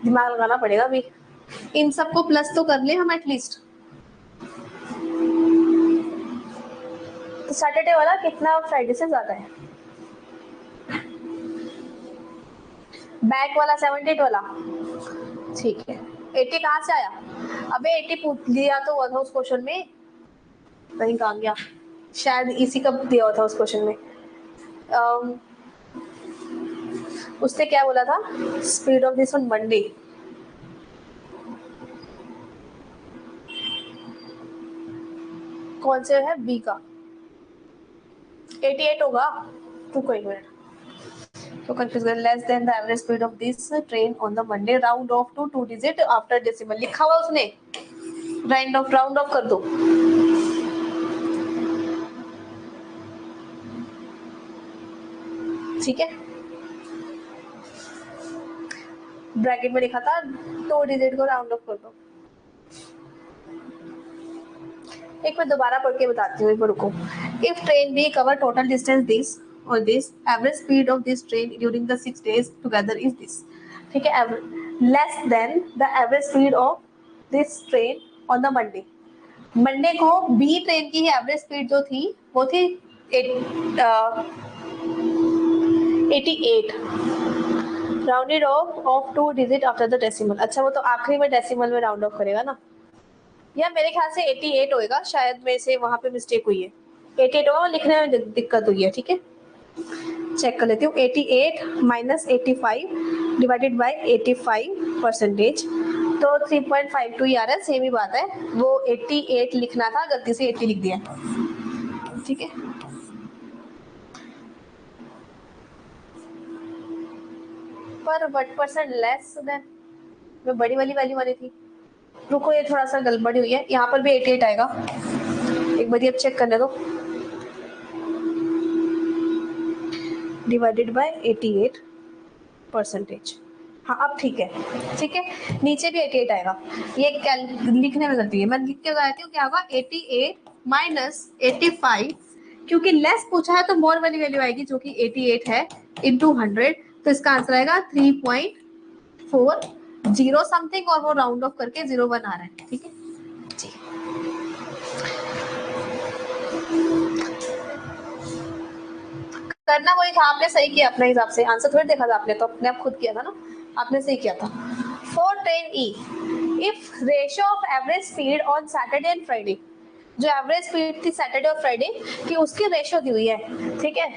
दिमाग लगाना पड़ेगा अभी। इन सबको प्लस तो कर ले हम एटलीस्ट। तो सैटरडे वाला कितना फ्राइडे से ज्यादा है? बैक वाला 78 वाला, ठीक है। 80 कहाँ से आया? अबे 80 पूछ लिया तो हुआ था उस क्वेश्चन में, कहीं कहाँ गया, शायद इसी का दिया हुआ था उस क्वेश्चन में। उसने क्या बोला था? Speed of this on Monday. कौन से है? बी का 88 होगा। तू कोई मिनट तो कंफ्यूज कर। Less than the average speed of this train on the Monday, round off to 2 digit after decimal. लिखा हुआ उसने, राउंड ऑफ कर दो। ठीक है, ब्रैकेट में लिखा था 2 डिजिट को राउंड ऑफ कर दो। एक मैं दोबारा पढ़ के बताती हूँ, एक बार रुको। If train B cover total distance this और this, average speed of this train during the 6 days together is this. ठीक है, less than the average speed of this train on the Monday. Monday को B train की average speed जो थी वो थी 88, rounded off 2 digit after the decimal. अच्छा वो तो आखिरी में डेसिमल में राउंड ऑफ करेगा ना, या मेरे ख्याल से 88 होएगा, शायद मेरे से वहां पे मिस्टेक हुई है। 88 होगा, लिखने में दिक्कत हुई है। ठीक है, चेक कर लेती हूँ। 88 माइनस 85 डिवाइडेड बाय 85%, तो 3.52 ही आ रहा है, सेम ही बात है। वो 88 लिखना था, गलती से 80 लिख दिया। ठीक है, पर 1% लेस देन, मैं बड़ी वाली वैल्यू वाली थी। रुको, ये थोड़ा सा गड़बड़ी हुई है, यहाँ पर भी 88 आएगा। एक बार अब चेक करने दो, डिवाइडेड बाय 88%। हाँ अब ठीक है, ठीक है, नीचे भी 88 आएगा। ये लिखने में गलती है, मैं लिख के बताती हूँ क्या होगा। 88 माइनस 85, क्योंकि लेस पूछा है तो मोर वाली वैल्यू आएगी जो कि 88 है, इंटू 100, तो इसका आंसर आएगा 3.40 समथिंग, और वो राउंड ऑफ करके 01 आ रहा है। ठीक है जी, करना वही था, आपने सही किया अपने हिसाब से, आंसर थोड़ी देखा था आपने, तो अपने आप खुद किया था ना, आपने सही किया था। For train E, if ratio of average speed on Saturday and Friday, जो एवरेज स्पीड थी सैटरडे और फ्राइडे की उसकी रेशियो दी हुई है। ठीक है,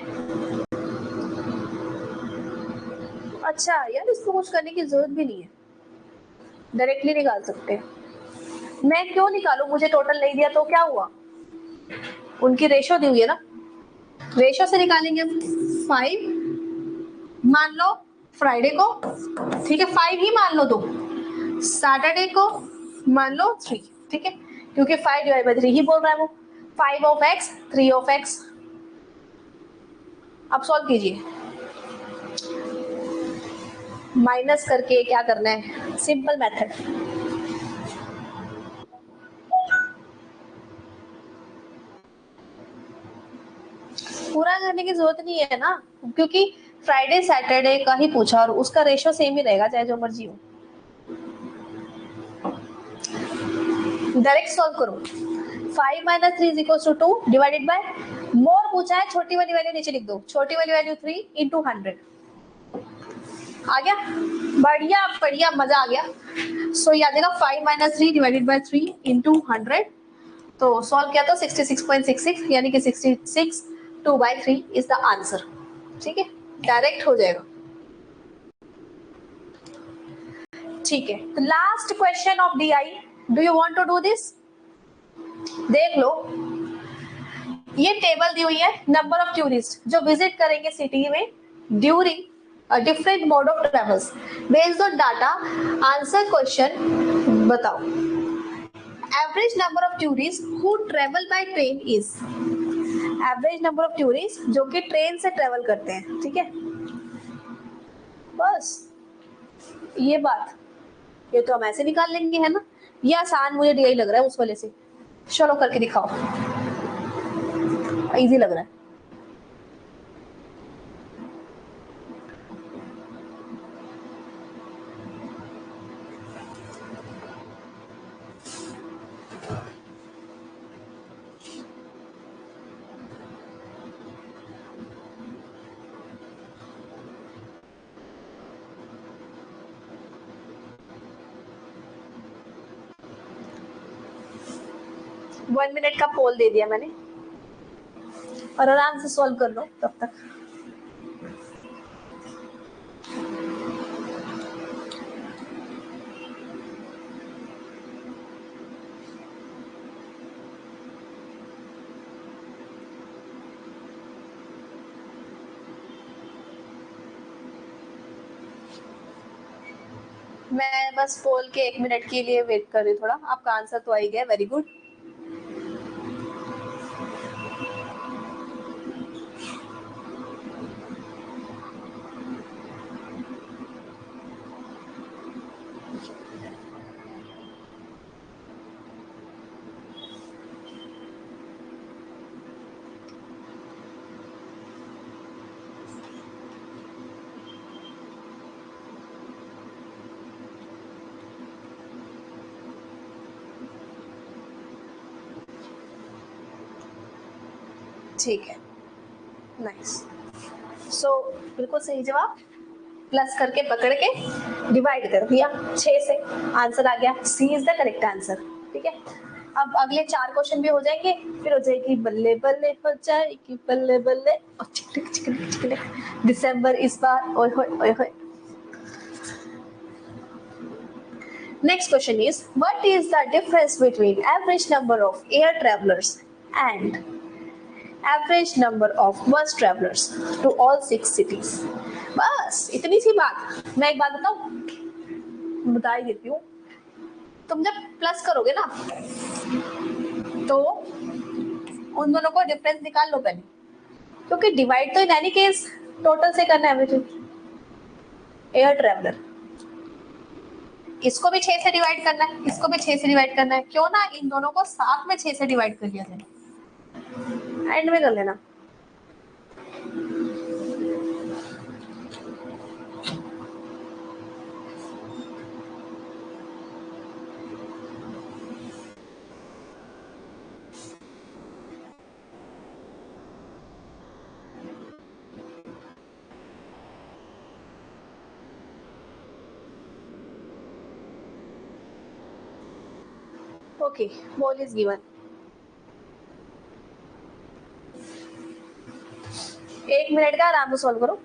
अच्छा यार इसको कुछ करने की जरूरत भी नहीं है, डायरेक्टली निकाल सकते हैं। मैं क्यों निकालू, मुझे टोटल नहीं दिया तो क्या हुआ, उनकी रेशियो दी हुई है ना, रेशियो से निकालेंगे हम। 5 मान लो फ्राइडे को, ठीक है 5 ही मान लो, 2 सैटरडे को मान लो 3। ठीक है, क्योंकि 5 डिवाइड बाई 3 ही बोल रहा है वो। 5 ऑफ x 3 ऑफ x। अब सॉल्व कीजिए, माइनस करके क्या करना है, सिंपल मेथड। पूरा करने की जरूरत नहीं है ना, क्योंकि फ्राइडे सैटरडे का ही पूछा और उसका रेशियो सेम ही रहेगा चाहे जो मर्जी हो। डायरेक्ट सॉल्व करो। 5 minus 3 equals to 2 divided by, more पूछा है, छोटी वाली वैल्यू नीचे लिख दो, छोटी वाली वैल्यू 3 इंटू 100। आ गया, बढ़िया बढ़िया, मजा आ गया। सो याद देगा 5 माइनस 3 डिवाइडेड बाय 3 इंटू 100, तो सॉल्व किया तो 66.66, यानी कि 66 2/3 इज द आंसर। ठीक है, डायरेक्ट हो जाएगा। ठीक है, तो last question of DI, do you want to do this? देख लो, ये टेबल दी हुई है, नंबर ऑफ टूरिस्ट जो विजिट करेंगे सिटी में during a different mode of travels, based on data answer question बताओ। Average number of tourist who travel by train is, average number of tourist जो कि ट्रेन से ट्रेवल करते हैं। ठीक है, बस ये बात, ये तो हम ऐसे निकाल लेंगे, है ना? ये आसान मुझे यही लग रहा है उस वाले से। चलो करके दिखाओ, इजी लग रहा है। वन मिनट का पोल दे दिया मैंने, और आराम से सॉल्व कर लो तब तक। मैं बस पोल के 1 मिनट के लिए वेट कर रही हूँ थोड़ा। आपका आंसर तो आ ही गया, वेरी गुड। ठीक है, नाइस। सो बिल्कुल सही जवाब। प्लस करके पकड़ के डिवाइड कर दिया 6 से, आंसर आ गया। सी इज द करेक्ट आंसर। ठीक है, अब अगले 4 क्वेश्चन भी हो जाएंगे, फिर हो जाएगी बल्ले बल्ले, हो जाएगी बल्ले बल्ले। और चिकलिक चिकलिक चिकलिक, दिसंबर इस बार, ओए होए ओए होए। Next question is, what is the difference between average number of air travelers and average number of bus travelers to all 6 cities? बस इतनी सी बात। मैं एक बात बताऊं, बता ही देती हूँ। तुम जब प्लस करोगे ना, तो उन दोनों को डिफरेंस निकाल लो पहले, क्योंकि डिवाइड तो इन एनी केस टोटल से करना है एवरेज। एयर ट्रेवलर, इसको भी 6 से डिवाइड करना है, इसको भी 6 से डिवाइड करना है। क्यों ना इन दोनों को साथ में 6 से डिवाइड कर लिया जाए, एंड में कर लेना। Okay, ball is given. 1 minute का आराम से सॉल्व करो।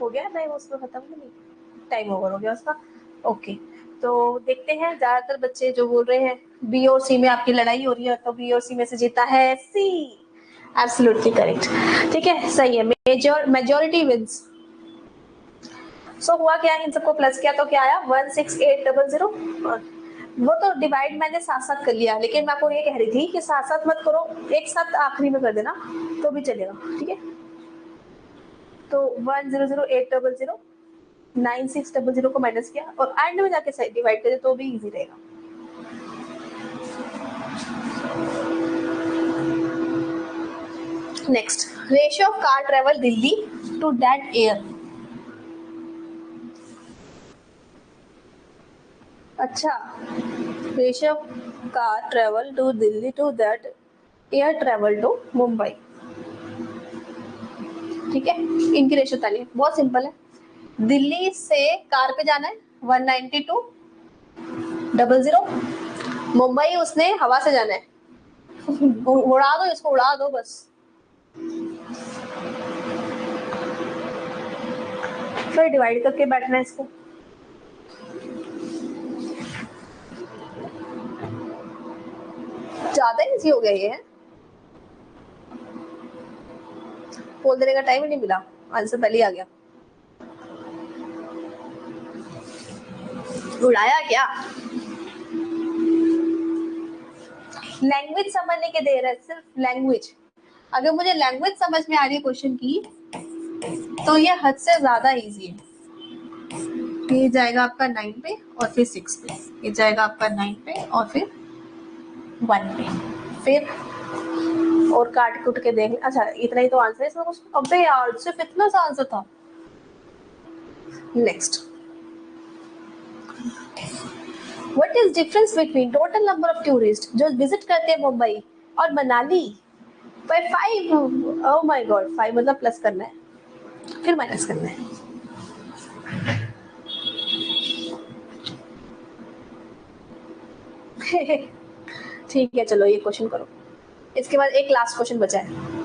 हो गया टाइम उसका खत्म, नहीं टाइम ओवर हो गया उसका। ओके, तो देखते हैं। ज्यादातर बच्चे जो बोल रहे हैं बी और सी में आपकी लड़ाई हो रही है, तो बी और सी में से जीता है सी। Absolutely correct. ठीक है, सही है। Majority wins. सो हुआ क्या, इन सबको प्लस किया तो क्या आया, 16800। वो तो डिवाइड मैंने साथ साथ कर लिया, लेकिन मैं आपको ये कह रही थी कि साथ साथ मत करो, एक साथ आखिरी में कर देना तो भी चलेगा। ठीक है, तो 1000800, 9600 को माइनस किया और एंड में जाके डिवाइड करे तो भी इजी रहेगा। Next, ratio of car travel Delhi to that air. अच्छा, ratio of car travel to Delhi to that air travel to Mumbai. ठीक है, इनकी रेशियो तालिए, बहुत सिंपल है। दिल्ली से कार पे जाना है 19200, मुंबई उसने हवा से जाना है उड़ा दो इसको, उड़ा दो बस। फिर डिवाइड करके बैठना है इसको। ज्यादा इजी हो गया ये है, बोल देने का टाइम ही नहीं मिला, आंसर पहले ही आ गया। उड़ाया क्या, लैंग्वेज समझने के दे रहा है, सिर्फ लैंग्वेज। अगर मुझे लैंग्वेज समझ में आ रही है क्वेश्चन की तो ये हद से ज्यादा इजी है। ये जाएगा आपका 9 पे और फिर 6 पे, ये जाएगा आपका 9 पे और फिर 1 पे, फिर और काट कुट के देख। अच्छा इतना ही तो आंसर है इसमें कुछ, अबे यार सिर्फ इतना सा आंसर था। Next, what is difference between total number of tourist जो विजिट करते हैं मुंबई और Manali by 5? Oh my god, 5 मतलब प्लस करना है फिर माइनस करना है। ठीक है चलो ये क्वेश्चन करो, इसके बाद एक लास्ट क्वेश्चन बचा है।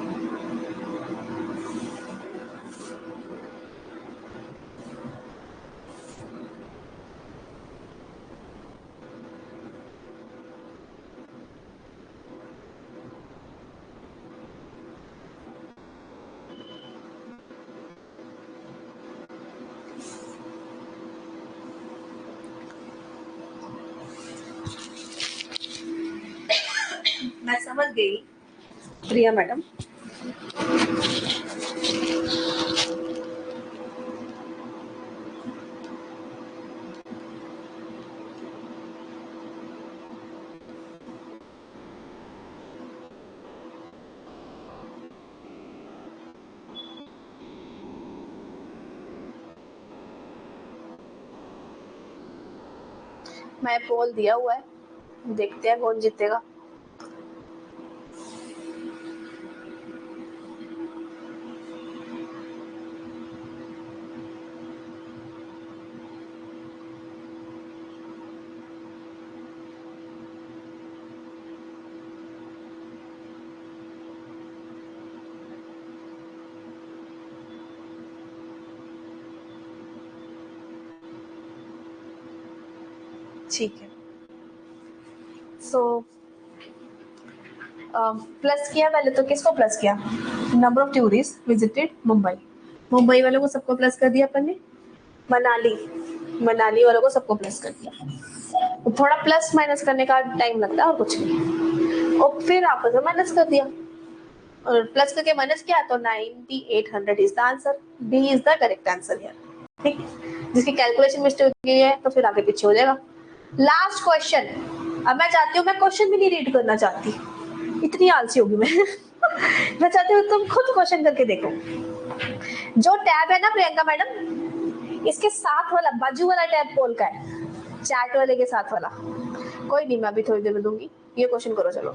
मैं समझ गई प्रिया मैडम। मैं पोल दिया हुआ है, देखते हैं कौन जीतेगा। ठीक है, सो प्लस किया पहले तो, किसको प्लस किया, number of tourist visited Mumbai, Mumbai वालों को सबको प्लस कर दिया अपन ने, मनाली, मनाली वालों को सबको प्लस कर दिया। थोड़ा प्लस माइनस करने का टाइम लगता है और कुछ नहीं, और फिर आपस में माइनस कर दिया और प्लस करके माइनस किया तो 9800 is the answer, b is the correct answer here. ठीक, जिसकी कैलकुलेशन मिस्टेक हुई है तो फिर आगे पीछे हो जाएगा। लास्ट क्वेश्चन, अब मैं चाहती हूँ, मैं क्वेश्चन भी नहीं रीड करना चाहती, इतनी आलसी होगी मैं मैं चाहती हूँ तुम खुद क्वेश्चन करके देखो। जो टैब है ना प्रियंका मैडम, इसके साथ वाला बाजू वाला टैब पोल का है, चैट वाले के साथ वाला, कोई नहीं मैं अभी थोड़ी देर में दूंगी। ये क्वेश्चन करो चलो।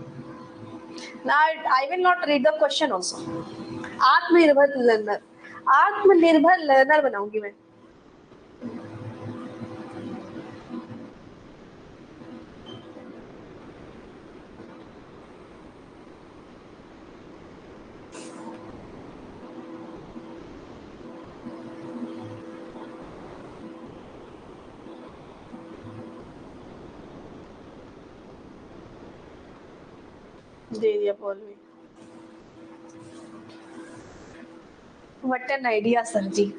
Now I will not read the question also. आत्मनिर्भर लर्नर, आत्मनिर्भर लर्नर बनाऊंगी मैं। दे दिया पोल में। What an idea सर जी।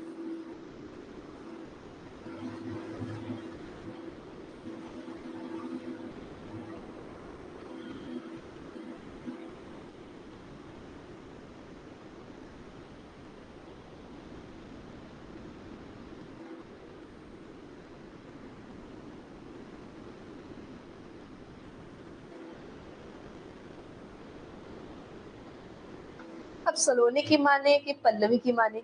अब सलोनी की माने कि पल्लवी की माने,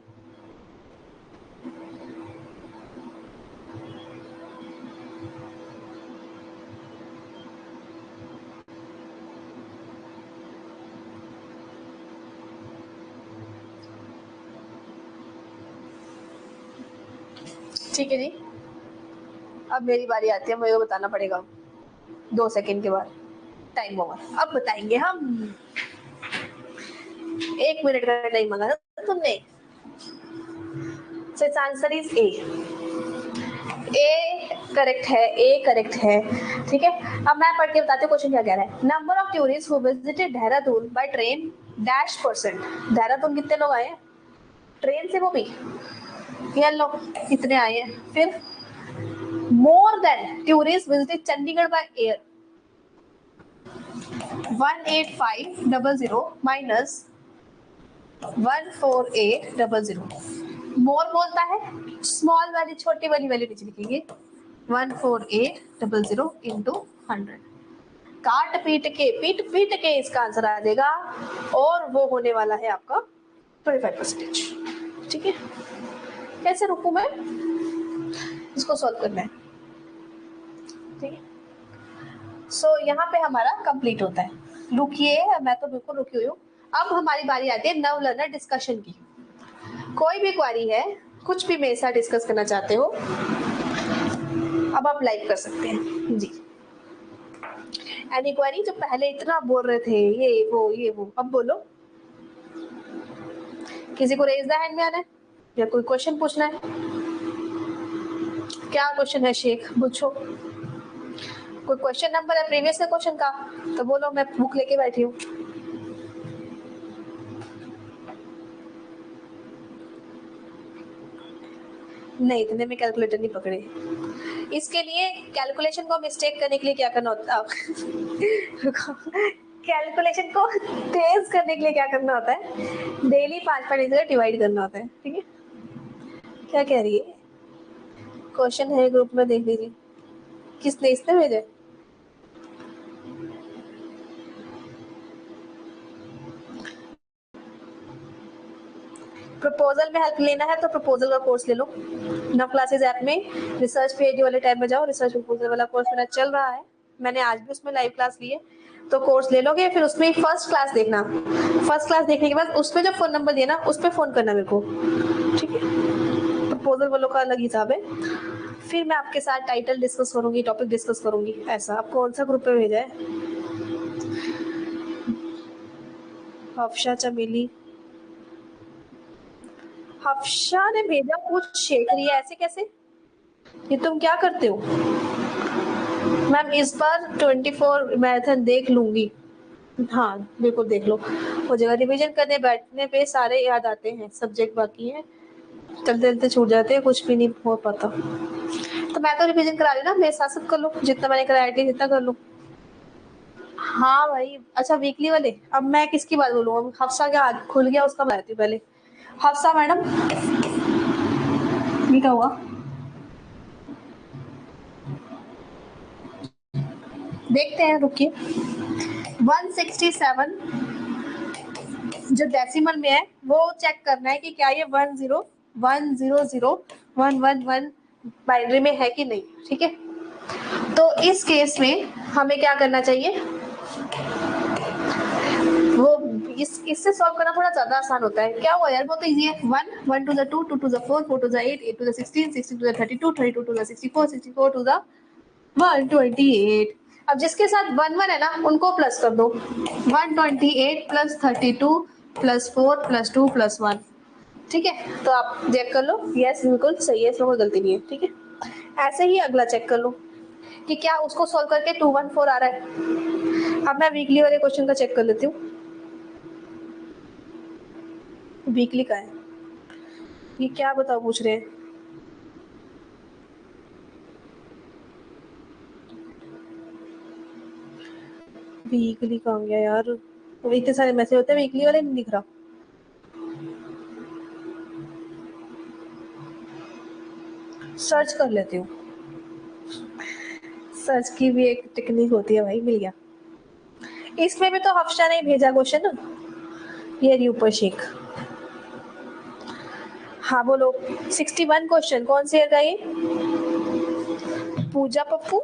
ठीक है जी, अब मेरी बारी आती है, मुझे बताना पड़ेगा 2 सेकंड के बाद। Time over. अब बताएंगे हम। 1 मिनट का टाइम मांगा था तुमने। So it's answer is a. A correct है, ए करेक्ट है। ठीक है, अब मैं पढ़ के बताती हूँ क्वेश्चन क्या कह रहा है। Number of tourist who visited Dehradun by train dash percent. Dehradun कितने लोग आए हैं ट्रेन से, वो भी ये लो कितने आए हैं। फिर more than tourist visited Chandigarh by air 18500 minus 14800। मोर बोलता है, स्मॉल वाली छोटी वाली वैल्यू नीचे लिखेंगे 14800 इंटू 100। काट पीट के इसका आंसर आ जाएगा, और वो होने वाला है आपका 25%। ठीक है, कैसे रुकूं मैं, इसको सॉल्व करना है। ठीक है, सो यहाँ पे हमारा कंप्लीट होता है। रुकिए, मैं तो बिल्कुल रुकी हुई हूँ। अब हमारी बारी आती है नव लर्नर डिस्कशन की। कोई भी क्वेरी है, कुछ भी मेरे साथ डिस्कस करना चाहते हो, अब आप लाइव कर सकते हैं जी। एनी क्वेरी, जो पहले इतना बोल रहे थे ये वो अब बोलो। किसी को रेज द हैंड में आना है या कोई क्वेश्चन पूछना है? क्या क्वेश्चन है शेख, पूछो। कोई क्वेश्चन नंबर है प्रीवियस के क्वेश्चन का तो बोलो, मैं बुक लेके बैठी हूँ। नहीं, इतने में कैलकुलेटर नहीं पकड़े। इसके लिए कैलकुलेशन को मिस्टेक करने के लिए क्या करना होता है कैलकुलेशन को तेज करने के लिए क्या करना होता है, डेली 5 से डिवाइड करना होता है। ठीक है, क्या कह रही है? क्वेश्चन है ग्रुप में, देख लीजिए। किसने, इसने भेजे? प्रपोजल में हेल्प लेना है तो प्रपोजल का कोर्स ले लो। नव क्लासेस ऐप में रिसर्च पीएचडी वाले टैब में जाओ, रिसर्च प्रपोजल वाला कोर्स मेरा चल रहा है। मैंने आज भी उसमें लाइव क्लास ली है, तो कोर्स ले लोगे। फिर उसमें फर्स्ट क्लास देखना, फर्स्ट क्लास देखने के बाद उसमें जो फोन नंबर दिया ना, उस पर फोन करना मेरे को। ठीक है, प्रपोजल वालों का अलग हिसाब है। फिर मैं आपके साथ टाइटल डिस्कस करूंगी, टॉपिक डिस्कस करूंगी। ऐसा आप कौन सा ग्रुप पे भेजा है? हफ्शा चमेली, हफ्शा ने भेजा कुछ शेख रही है, ऐसे कैसे? ये तुम क्या करते हो? मैम इस बार 24 मैराथन देख लूंगी। हाँ बिल्कुल देख लो, हो जाएगा। रिवीजन करने बैठने पे सारे याद आते हैं, सब्जेक्ट बाकी है, चलते चलते छूट जाते हैं, कुछ भी नहीं हो पाता। तो मैं तो रिवीजन करा रही ना, मेरे साथ साथ कर लो, जितना मैंने कराया थी जितना कर लो। हाँ भाई, अच्छा वीकली वाले। अब मैं किसकी बात बोलूँ, अब हफ्सा का हाथ खुल गया, उसका बताती हूँ पहले। हफ्सा मैडम, ये क्या हुआ? देखते हैं, रुकिए। 167 जो डेसिमल में है वो चेक करना है कि क्या ये 1001001111 बाइनरी में है कि नहीं। ठीक है, तो इस केस में हमें क्या करना चाहिए, वो इससे सॉल्व करना थोड़ा ज्यादा आसान होता है। क्या हुआ यार, बहुत इजी है। 1 1 to the 2 2 to the 4 4 to the 8 8 to the 16 16 to the 32 32 to the 64 64 to the 128। अब जिसके साथ 1 1 है ना, उनको प्लस कर दो। 128 प्लस 32 प्लस 4 प्लस 2 प्लस 1। ठीक है, तो आप चेक कर लो, यस बिल्कुल सही है, इसमें कोई गलती नहीं है। ठीक है, ऐसे ही अगला चेक कर लो कि क्या उसको सॉल्व करके 214 आ रहा है। अब मैं वीकली वाले क्वेश्चन का चेक कर लेती हूँ। वीकली का है ये, क्या बताओ पूछ रहे हैं? वीकली कहाँ गया यार, इतने सारे मैसेज होते हैं, वीकली वाले नहीं दिख रहा। सर्च कर लेती हूँ, सर्च की भी एक टेक्निक होती है भाई। मिल गया, इसमें भी तो हफ्शा ने भेजा क्वेश्चन ना, ये रही ऊपर शेख। हाँ बोलो। 61 क्वेश्चन कौन से का ये? पूजा पप्पू,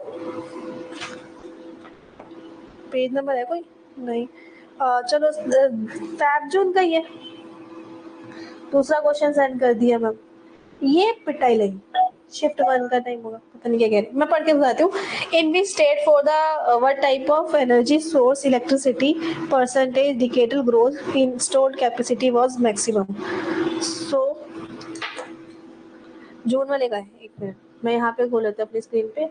पेज नंबर है कोई? नहीं। चलो फैब जून का ही है। दूसरा क्वेश्चन सेंड कर दिया मैम, ये पिटाई लगी। शिफ्ट 1 का टाइम होगा, पता नहीं क्या कह रहे हैं, मैं पढ़ के बताती हूँ। In which state for the what type of energy source electricity percentage decadal growth in stored capacity was maximum. So June वाले का है, एक मिनट मैं यहाँ पे खोल लेती हूँ अपनी स्क्रीन पे।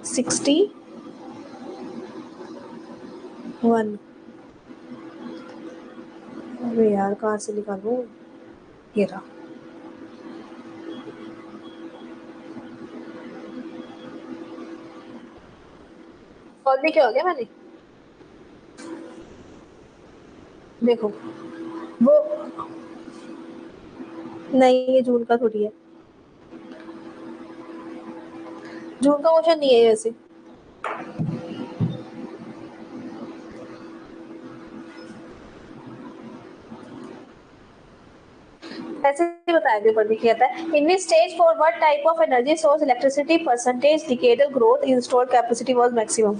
61 अरे यार कहाँ से निकालूं, ये रहा। सॉल्व भी क्या हो गया मैंने, देखो वो नहीं, ये जून का थोड़ी है, जून का क्वेश्चन नहीं है वैसे। ऐसे ही बताया पेपर में कहता है in which stage for what type of energy source electricity percentage decadal growth installed capacity was maximum.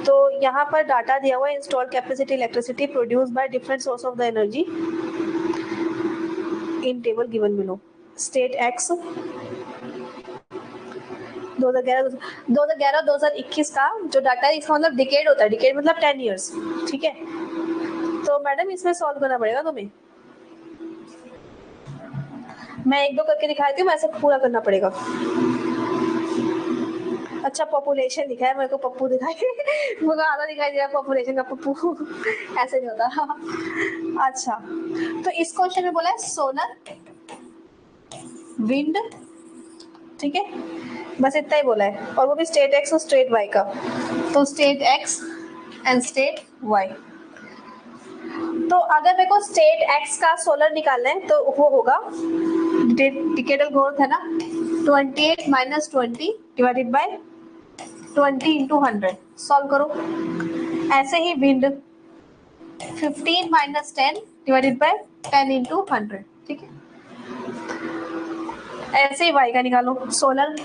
तो यहाँ पर डाटा दिया हुआ है installed capacity electricity produce by different source of the energy in table given below. State X 2011-2021 का जो data है, इसका मतलब डिकेड होता है, डिकेड मतलब 10 इयर्स, ठीक है। तो मैडम इसमें सॉल्व करना पड़ेगा तुम्हें, मैं एक दो करके दिखाती हूँ, ऐसे पूरा करना पड़ेगा। अच्छा पॉपुलेशन दिखा है मेरे को, पप्पू दिखाई मुझे आधा दिखाई दे रहा है पॉपुलेशन का पप्पू ऐसे नहीं होता। अच्छा तो इस क्वेश्चन में बोला है सोलर विंड, ठीक है, बस इतना ही बोला है, और वो भी स्टेट एक्स और स्टेट वाई का। तो state X and state Y. तो अगर मेरे को स्टेट एक्स का सोलर निकालना है तो वो होगा डिकेडल ग्रोथ है ना, 28 minus 20 divided by 20 into 100। Solve करो। ऐसे ही wind 15 minus 10 divided by 10 into 100, ठीक है। ऐसे ही वाई का निकालो, solar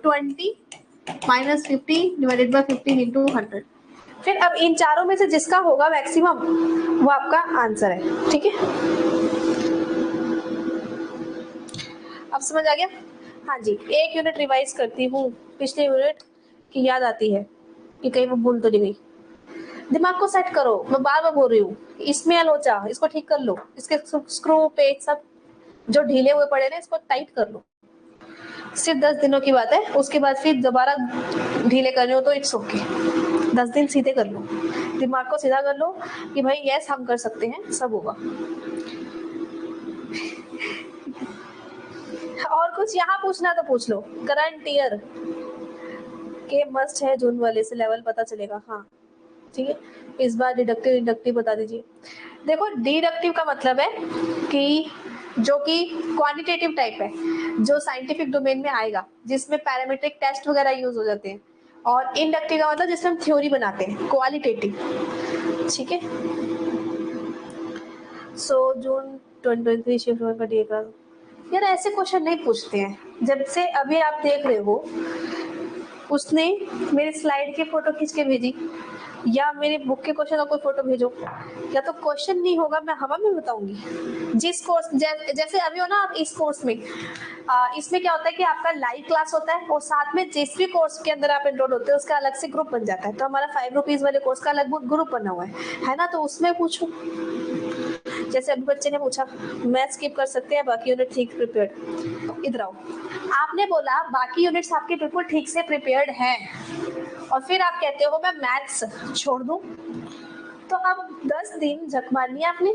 20 minus 50 divided by 15 into 100। फिर अब इन चारों में से जिसका होगा मैक्सिमम वो आपका आंसर है, ठीक है। अब समझ आ गया। हाँ जी, एक यूनिट रिवाइज करती हूँ, पिछले यूनिट की याद आती है कि कहीं वो भूल तो नहीं गई। दिमाग को सेट करो, मैं बार बार बोल रही हूँ, इसमें या लोचा, इसको ठीक कर लो, इसके स्क्रू पेच सब जो ढीले हुए पड़े ना इसको टाइट कर लो। सिर्फ 10 दिनों की बात है, उसके बाद फिर दोबारा ढीले करने हो तो इट्स ओके। 10 दिन सीधे कर लो, दिमाग को सीधा कर लो कि भाई यस हम कर सकते हैं, सब होगा। और कुछ यहाँ पूछना तो पूछ लो, करंट ईयर के मस्ट है जून वाले से लेवल पता चलेगा। हाँ ठीक है, इस बार डिडक्टिव इंडक्टिव बता दीजिए। देखो डिडक्टिव का मतलब है कि जो कि क्वांटिटेटिव टाइप है, जो साइंटिफिक डोमेन में आएगा, जिसमें पैरामीट्रिक टेस्ट वगैरह यूज हो जाते हैं। और इंडक्टिव का मतलब जिसमें हम थ्योरी बनाते हैं, क्वालिटेटिव, ठीक है। सो जून 2023 शिफ्ट 1 का डे का यार ऐसे क्वेश्चन नहीं पूछते हैं। जब से अभी आप देख रहे हो, उसने मेरी स्लाइड की फोटो खींच के भेजी या मेरी बुक के क्वेश्चन का कोई फोटो भेजो, या तो क्वेश्चन नहीं होगा मैं हवा में बताऊंगी। जिस कोर्स जैसे अभी हो ना आप इस कोर्स में, इसमें क्या होता है कि आपका लाइव क्लास होता है और साथ में जिस भी कोर्स के अंदर आप एनरोल होते हैं उसका अलग से ग्रुप बन जाता है। तो हमारा 5 रुपीज वाले कोर्स का अलग ग्रुप बना हुआ है ना, तो उसमें पूछो। जैसे अभी बच्चे ने पूछा मैथ स्किप कर सकते हैं, बाकी यूनिट ठीक प्रिपेयर्ड। इधर आओ, आपने बोला बाकी यूनिट्स आपके बिल्कुल ठीक से प्रिपेयर्ड हैं और फिर आप कहते हो मैं मैथ्स छोड़ दूं। तो अब 10 दिन झक मारनी है आपने,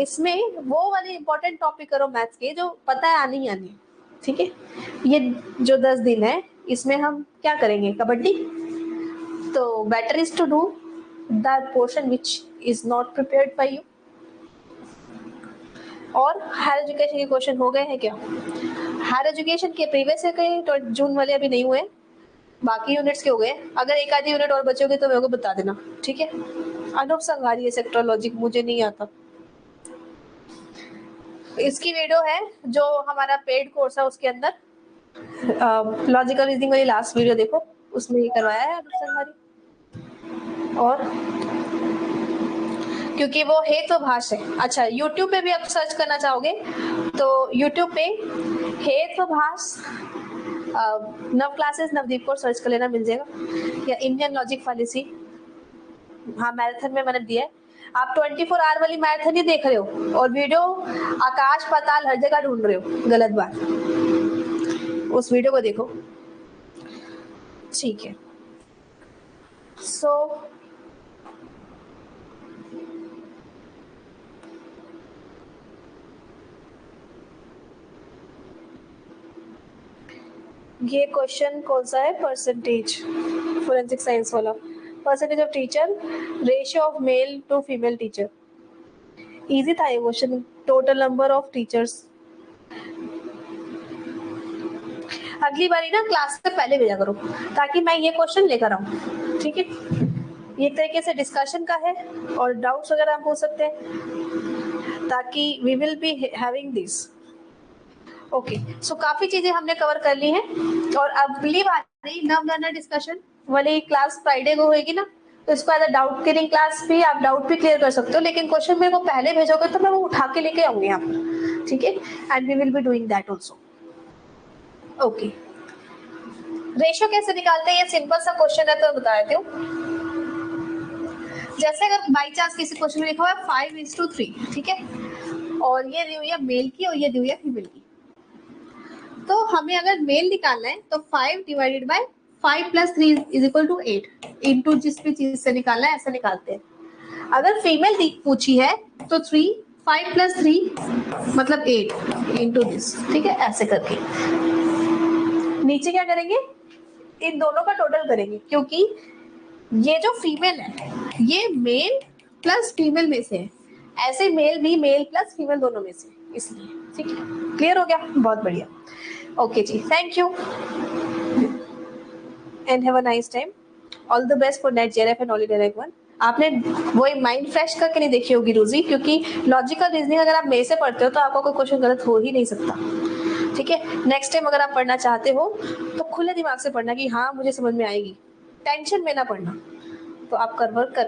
इसमें वो वाले इंपॉर्टेंट टॉपिक करो मैथ्स के जो पता है आनी आनी, ठीक है। ये जो 10 दिन है इसमें हम क्या करेंगे, कबड्डी। तो better is to do the portion which is not prepared by you. और हायर एजुकेशन के क्वेश्चन हो गए हैं क्या? हायर एजुकेशन के प्रीवियस है कहीं तो जून वाले अभी नहीं हुए, बाकी यूनिट्स के हो गए। अगर एक आधी यूनिट और बचोगे तो मेरे को बता देना, ठीक है। अनूप संघारी है सेक्टोलॉजिक, मुझे नहीं आता। इसकी वीडियो है जो हमारा पेड कोर्स है उसके अंदर, लॉजिकल रीजनिंग वाली लास्ट वीडियो देखो, उसमें ये करवाया है अनूप संघारी। और क्योंकि वो है तो भाष है। अच्छा यूट्यूब पे भी आप सर्च करना चाहोगे तो यूट्यूब पे हेत्वाभास नव क्लासेस नवदीप को सर्च कर लेना, मिल जाएगा, या इंडियन लॉजिक फैलेसी, हाँ मैराथन में मैंने दिया है। आप 24 आवर वाली मैराथन ही देख रहे हो और वीडियो आकाश पाताल हर जगह ढूंढ रहे हो, गलत बात, उस वीडियो को देखो, ठीक है। सो ये क्वेश्चन कौन सा है, परसेंटेज, फोरेंसिक साइंस वाला, percentage of teacher, ratio of male to female teacher. Easy था ये question, total number of teachers. अगली बारी ना क्लास से पहले भेजा करो ताकि मैं ये क्वेश्चन लेकर आऊँ, ठीक है। ये तरीके से डिस्कशन का है और डाउट्स वगैरह हम हो सकते हैं, ताकि we will be having this. Okay, so काफी चीजें हमने कवर कर ली हैं और अगली बारी नव लर्नर डिस्कशन वाली क्लास फ्राइडे को होगी ना, तो इसको as a doubt clearing class भी आप डाउट भी क्लियर कर सकते हो, लेकिन क्वेश्चन मेरे को पहले भेजोगे तो मैं वो उठा के लेके आऊंगी आप, ठीक है, and we will be doing that also. Okay, ratio कैसे निकालते हैं, ये सिंपल सा क्वेश्चन है तो बता देती हूँ। जैसे अगर बाई चांस किसी क्वेश्चन में लिखा हुआ है 5:3, ठीक है, और ये दी हुई है मेल की और ये दी हुई है फीमेल की, तो हमें अगर मेल निकालना है तो 5 डिवाइडेड बाय 5 + 3 = 8 इंटू जिस भी चीज से निकालना है ऐसे निकालते हैं। अगर फीमेल पूछी है तो 5 + 3 मतलब 8 इंटू दिस, ठीक है, ऐसे करके। नीचे क्या करेंगे, इन दोनों का टोटल करेंगे, क्योंकि ये जो फीमेल है ये मेल प्लस फीमेल में से है, ऐसे मेल भी मेल प्लस फीमेल दोनों में से, इसलिए, ठीक है, क्लियर हो गया, बहुत बढ़िया। ओके जी, thank you and have a nice time, all the best for NET JRF and all India rank 1। आपने वही माइंड फ्रेश करके नहीं देखी होगी रूजी, क्योंकि लॉजिकल रीजनिंग अगर आप मेरे से पढ़ते हो तो आपका कोई क्वेश्चन गलत हो ही नहीं सकता, ठीक है। नेक्स्ट टाइम अगर आप पढ़ना चाहते हो तो खुले दिमाग से पढ़ना कि हाँ मुझे समझ में आएगी, टेंशन में ना पढ़ना, तो आप वर्क कर